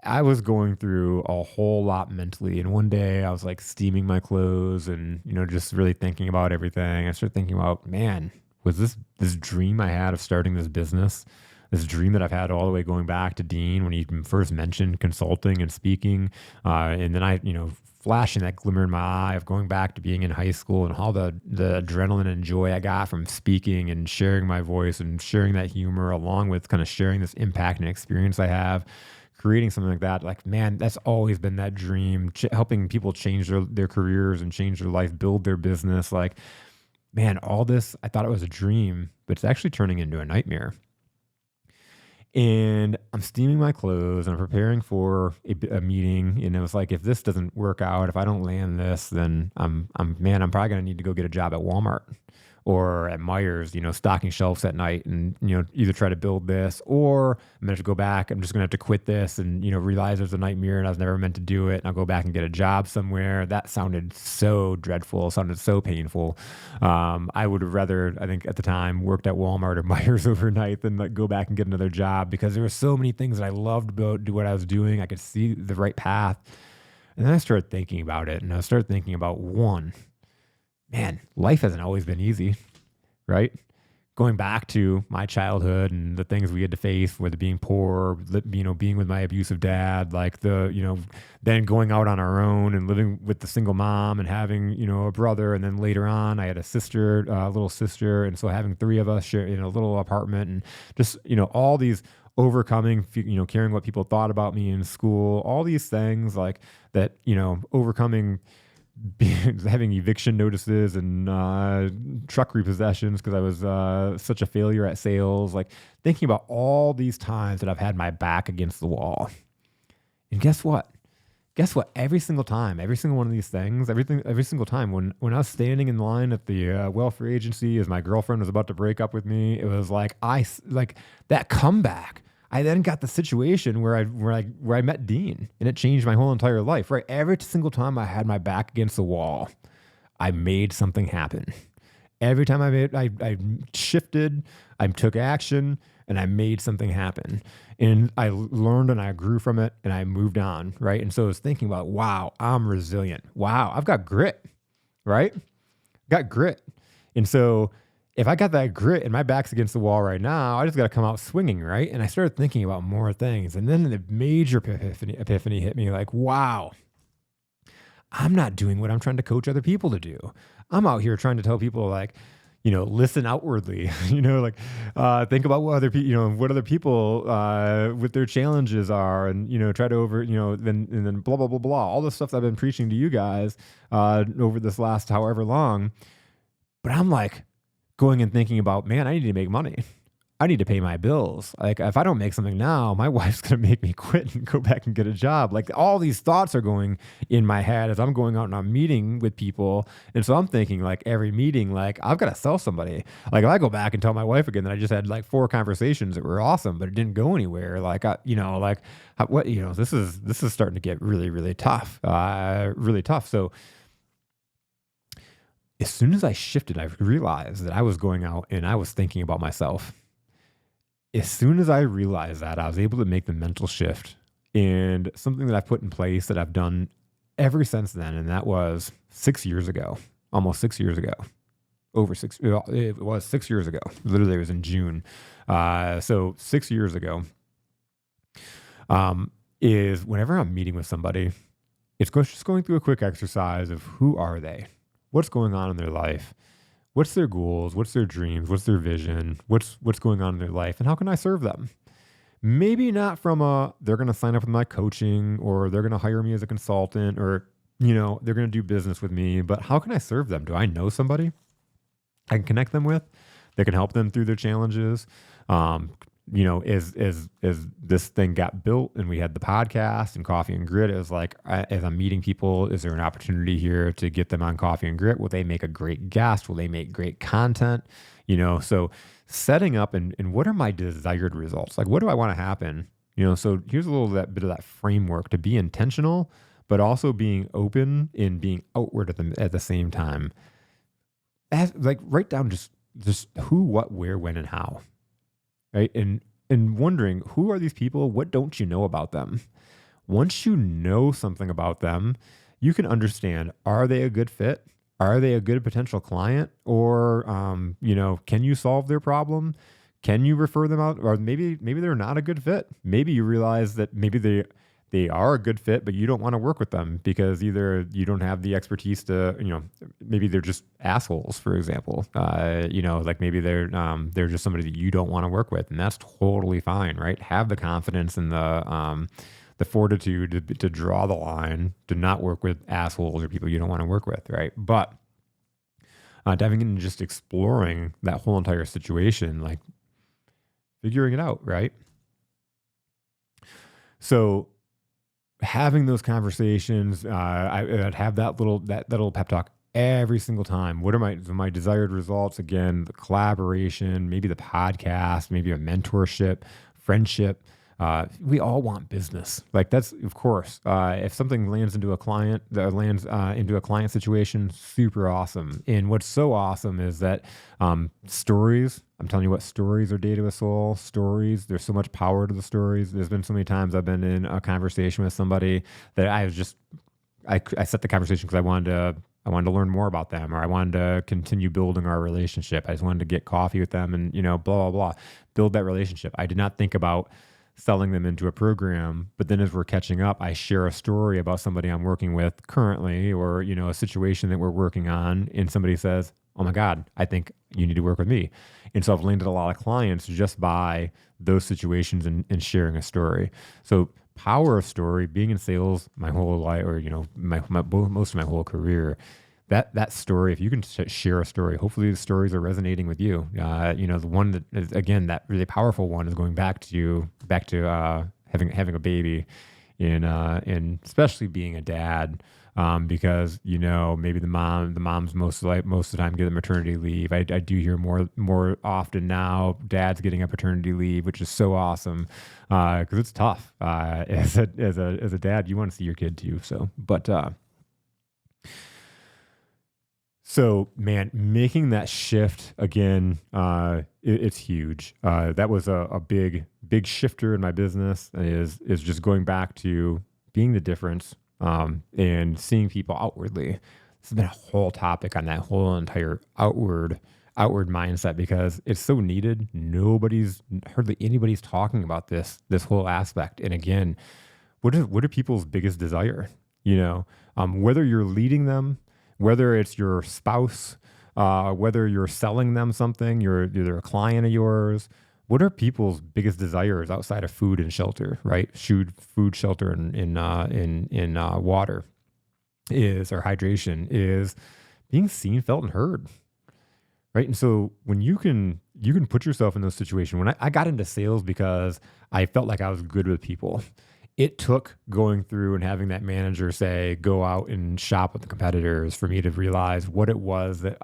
I was going through a whole lot mentally. And one day I was like steaming my clothes and, just really thinking about everything. I started thinking about, man, was this dream I had of starting this business, this dream that I've had all the way going back to Dean when he first mentioned consulting and speaking. And then flashing that glimmer in my eye of going back to being in high school and all the adrenaline and joy I got from speaking and sharing my voice and sharing that humor along with kind of sharing this impact and experience I have. Creating something like that, like, man, that's always been that dream, helping people change their careers and change their life, build their business. Like, man, all this, I thought it was a dream, but it's actually turning into a nightmare. And I'm steaming my clothes and I'm preparing for a meeting. And it was like, if this doesn't work out, if I don't land this, then I'm probably going to need to go get a job at Walmart or at Myers, stocking shelves at night and, either try to build this or I'm going to go back. I'm just going to have to quit this and, realize there's a nightmare and I was never meant to do it. And I'll go back and get a job somewhere. That sounded so dreadful, sounded so painful. I would have rather, I think at the time, worked at Walmart or Myers overnight than like go back and get another job because there were so many things that I loved about what I was doing. I could see the right path. And then I started thinking about it and I started thinking about man, life hasn't always been easy, right? Going back to my childhood and the things we had to face, whether being poor, being with my abusive dad, like then going out on our own and living with the single mom and having, a brother. And then later on, I had a little sister. And so having three of us share in a little apartment and just, all these overcoming, caring what people thought about me in school, all these things like that, overcoming having eviction notices and truck repossessions because I was such a failure at sales, like thinking about all these times that I've had my back against the wall. And guess what? Every single time, every single one of these things, every single time when I was standing in line at the welfare agency as my girlfriend was about to break up with me, it was like that comeback. I then got the situation where I met Dean and it changed my whole entire life, right? Every single time I had my back against the wall, I made something happen. Every time I shifted, I took action and I made something happen. And I learned and I grew from it and I moved on, right? And so I was thinking about, wow, I'm resilient. Wow, I've got grit, right? Got grit. And so if I got that grit and my back's against the wall right now, I just got to come out swinging, right? And I started thinking about more things. And then the major epiphany hit me like, wow, I'm not doing what I'm trying to coach other people to do. I'm out here trying to tell people like, listen outwardly, think about what other people, with their challenges are and, try to then blah, blah, blah, blah, all the stuff that I've been preaching to you guys over this last however long. But I'm like, going and thinking about, man, I need to make money. I need to pay my bills. Like if I don't make something now, my wife's going to make me quit and go back and get a job. Like all these thoughts are going in my head as I'm going out and I'm meeting with people. And so I'm thinking like every meeting, like I've got to sell somebody. Like if I go back and tell my wife again that I just had like 4 conversations that were awesome, but it didn't go anywhere. Like, this is starting to get really, really tough, really tough. So as soon as I shifted, I realized that I was going out and I was thinking about myself. As soon as I realized that, I was able to make the mental shift, and something that I've put in place that I've done ever since then. And that was 6 years ago, almost 6 years ago, it was 6 years ago. Literally it was in June. So 6 years ago, is whenever I'm meeting with somebody, just going through a quick exercise of who are they? What's going on in their life? What's their goals? What's their dreams? What's their vision? What's going on in their life? And how can I serve them? Maybe not from they're going to sign up with my coaching or they're going to hire me as a consultant or, they're going to do business with me, but how can I serve them? Do I know somebody I can connect them with that can help them through their challenges? As this thing got built and we had the podcast and Coffee and Grit, it was like, as I'm meeting people, is there an opportunity here to get them on Coffee and Grit? Will they make a great guest? Will they make great content? So setting up and what are my desired results? Like, what do I want to happen? So here's a little bit of that framework to be intentional, but also being open and being outward at the same time. Write down just who, what, where, when, and how. Right. And wondering, who are these people? What don't you know about them? Once you know something about them, you can understand, are they a good fit? Are they a good potential client? Or, can you solve their problem? Can you refer them out? Or maybe they're not a good fit. Maybe you realize that maybe they are a good fit, but you don't want to work with them because either you don't have the expertise to, maybe they're just assholes, for example. Maybe they're just somebody that you don't want to work with, and that's totally fine, right? Have the confidence and the fortitude to draw the line, to not work with assholes or people you don't want to work with, right? But diving in and just exploring that whole entire situation, like figuring it out, right? So having those conversations, I'd have that little pep talk every single time. What are my desired results? Again, the collaboration, maybe the podcast, maybe a mentorship, friendship. We all want business. Like that's, of course, if something lands into a client situation, super awesome. And what's so awesome is that stories, I'm telling you what, stories are data with soul. Stories, there's so much power to the stories. There's been so many times I've been in a conversation with somebody that I set the conversation because I wanted to learn more about them, or I wanted to continue building our relationship. I just wanted to get coffee with them and, blah, blah, blah, build that relationship. I did not think about selling them into a program, but then as we're catching up, I share a story about somebody I'm working with currently, or, a situation that we're working on, and somebody says, oh my God, I think you need to work with me. And so I've landed a lot of clients just by those situations and sharing a story. So power of story, being in sales my whole life, or, most of my whole career, that story, if you can share a story, hopefully the stories are resonating with you. The one that is, again, that really powerful one is going back to having a baby and especially being a dad. Because maybe the moms most of the time get a maternity leave. I do hear more often now dads getting a paternity leave, which is so awesome because it's tough. As a dad, you want to see your kid too. So man, making that shift again, it's huge. That was a big shifter in my business. Is just going back to being the difference. And seeing people outwardly. This has been a whole topic on that whole entire outward mindset because it's so needed. Hardly anybody's talking about this whole aspect. And again, what are people's biggest desire? Whether you're leading them, whether it's your spouse, whether you're selling them something, you're either a client of yours. What are people's biggest desires outside of food and shelter, right? Food, shelter, and water or hydration is being seen, felt, and heard, right? And so when you can put yourself in those situations. When I got into sales because I felt like I was good with people. It took going through and having that manager say, go out and shop with the competitors for me to realize what it was that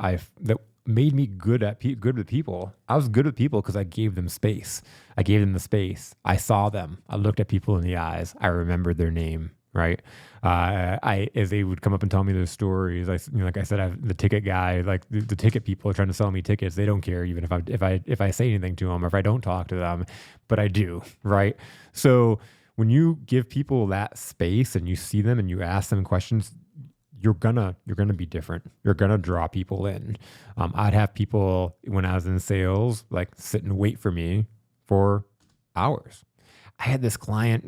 made me good with people. I was good with people because I gave them space. I gave them the space. I saw them. I looked at people in the eyes. I remembered their name. Right. As they would come up and tell me their stories, like I said, the ticket guy, like the ticket people are trying to sell me tickets. They don't care even if I say anything to them or if I don't talk to them, but I do. Right. So when you give people that space and you see them and you ask them questions, you're gonna be different. You're gonna draw people in. I'd have people when I was in sales like sit and wait for me for hours. I had this client,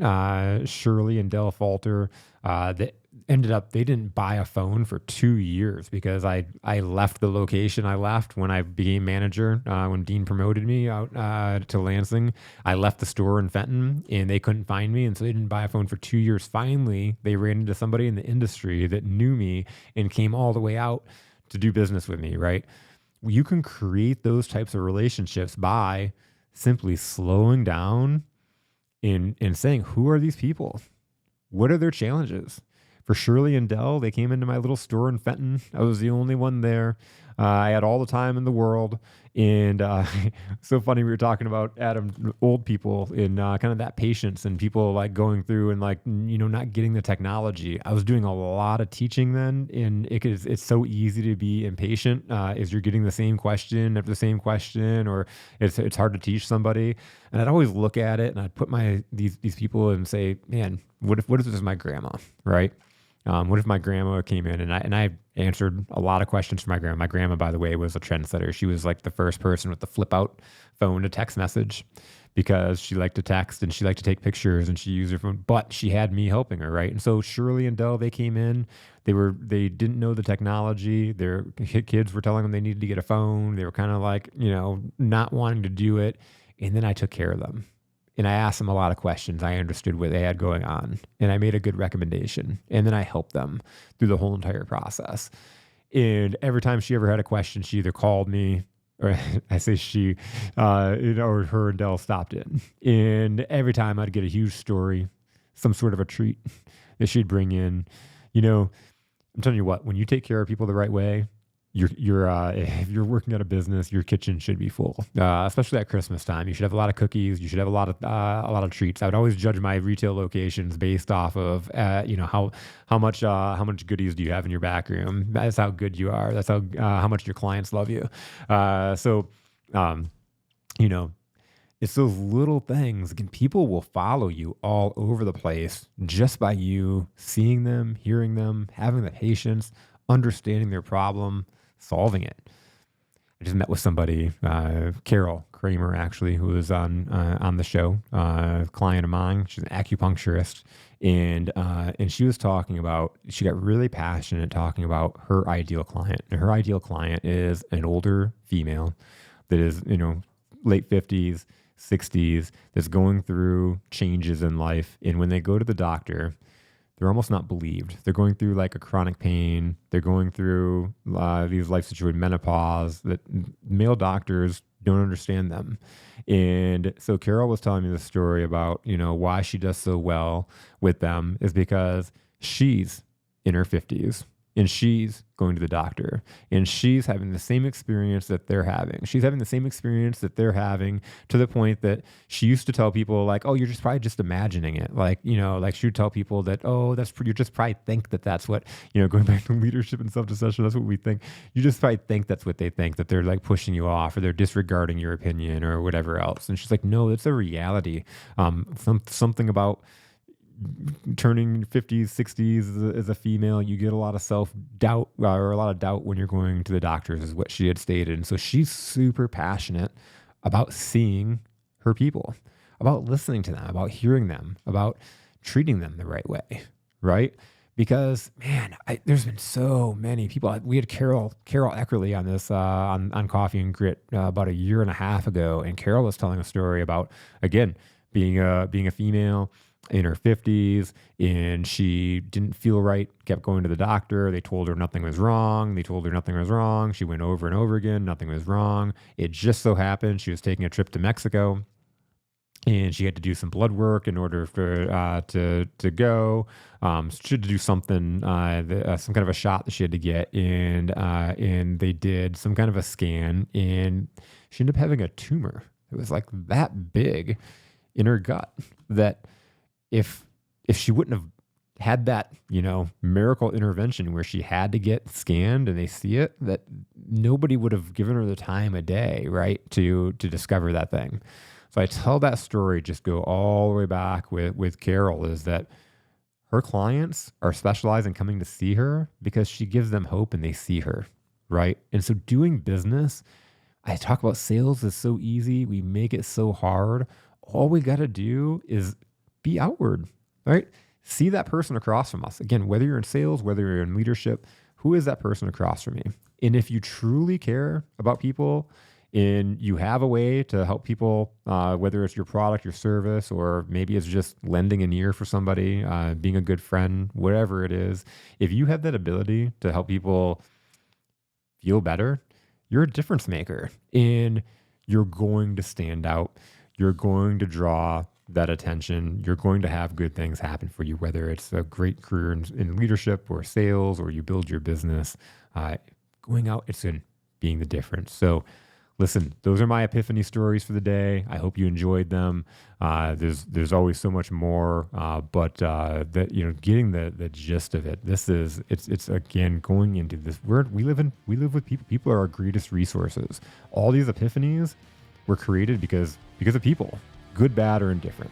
Shirley and Del Falter, that ended up they didn't buy a phone for 2 years because I left the location I left when I became manager. When Dean promoted me out to Lansing, I left the store in Fenton and they couldn't find me, and so they didn't buy a phone for 2 years. Finally, they ran into somebody in the industry that knew me and came all the way out to do business with me. Right? You can create those types of relationships by simply slowing down in saying, who are these people? What are their challenges? For Shirley and Dell, they came into my little store in Fenton. I was the only one there. I had all the time in the world. And so funny, we were talking about Adam, old people and kind of that patience and people like going through and like, not getting the technology. I was doing a lot of teaching then. And it's so easy to be impatient as you're getting the same question after the same question, or it's hard to teach somebody. And I'd always look at it and I'd put these people and say, man, what if this is my grandma, right? What if my grandma came in and I answered a lot of questions for my grandma. My grandma, by the way, was a trendsetter. She was like the first person with the flip out phone to text message because she liked to text and she liked to take pictures and she used her phone, but she had me helping her. Right. And so Shirley and Dell, they came in, they didn't know the technology. Their kids were telling them they needed to get a phone. They were kind of like, not wanting to do it. And then I took care of them. And I asked them a lot of questions. I understood what they had going on and I made a good recommendation. And then I helped them through the whole entire process. And every time she ever had a question, she either called me or I say she, or her and Dell stopped in. And every time I'd get a huge story, some sort of a treat that she'd bring in. I'm telling you what, when you take care of people the right way, if you're working at a business, your kitchen should be full, especially at Christmas time. You should have a lot of cookies. You should have a lot of treats. I would always judge my retail locations based off of how much goodies do you have in your back room. That's how good you are. That's how much your clients love you. It's those little things. Again, people will follow you all over the place just by you seeing them, hearing them, having the patience, understanding their problem, solving it. I just met with somebody, Carol Kramer, actually, who was on the show, a client of mine. She's an acupuncturist, and she was talking about. She got really passionate talking about her ideal client, and her ideal client is an older female that is, late 50s, 60s, that's going through changes in life, and when they go to the doctor, they're almost not believed. They're going through like a chronic pain. They're going through these life situations, menopause, that male doctors don't understand them. And so Carol was telling me the story about, why she does so well with them is because she's in her 50s and she's going to the doctor and she's having the same experience that they're having. She's having the same experience that they're having, to the point that she used to tell people like, oh, you're just probably just imagining it. Like, like she would tell people that, oh, you just probably think that that's what, going back to leadership and self-deception, that's what we think. You just probably think that's what they think, that they're like pushing you off or they're disregarding your opinion or whatever else. And she's like, no, it's a reality. Something about turning 50s, 60s as a female, you get a lot of self-doubt or a lot of doubt when you're going to the doctors, is what she had stated. And so she's super passionate about seeing her people, about listening to them, about hearing them, about treating them the right way, right? Because, man, there's been so many people. We had Carol Eckerly on this on Coffee and Grit about a year and a half ago, and Carol was telling a story about, again, being a female in her 50s, and she didn't feel right, kept going to the doctor. They told her nothing was wrong. They told her nothing was wrong. She went over and over again. Nothing was wrong. It just so happened she was taking a trip to Mexico, and she had to do some blood work in order for to go. She had to do something, some kind of a shot that she had to get, and they did some kind of a scan, and she ended up having a tumor. It was like that big in her gut that if she wouldn't have had that, miracle intervention where she had to get scanned and they see it, that nobody would have given her the time of day, right, to discover that thing. So I tell that story, just go all the way back with Carol, is that her clients are specialized in coming to see her because she gives them hope and they see her, right? And so doing business, I talk about sales is so easy. We make it so hard. All we got to do is be outward, right? See that person across from us. Again, whether you're in sales, whether you're in leadership, who is that person across from me? And if you truly care about people and you have a way to help people, whether it's your product, your service, or maybe it's just lending an ear for somebody, being a good friend, whatever it is, if you have that ability to help people feel better, you're a difference maker and you're going to stand out. You're going to draw that attention. You're going to have good things happen for you, whether it's a great career in leadership or sales, or you build your business. Going out, it's in being the difference. So listen, those are my epiphany stories for the day. I hope you enjoyed them. There's always so much more, but getting the gist of it. It's again going into this. We live with people. People are our greatest resources. All these epiphanies were created because of people, good, bad, or indifferent.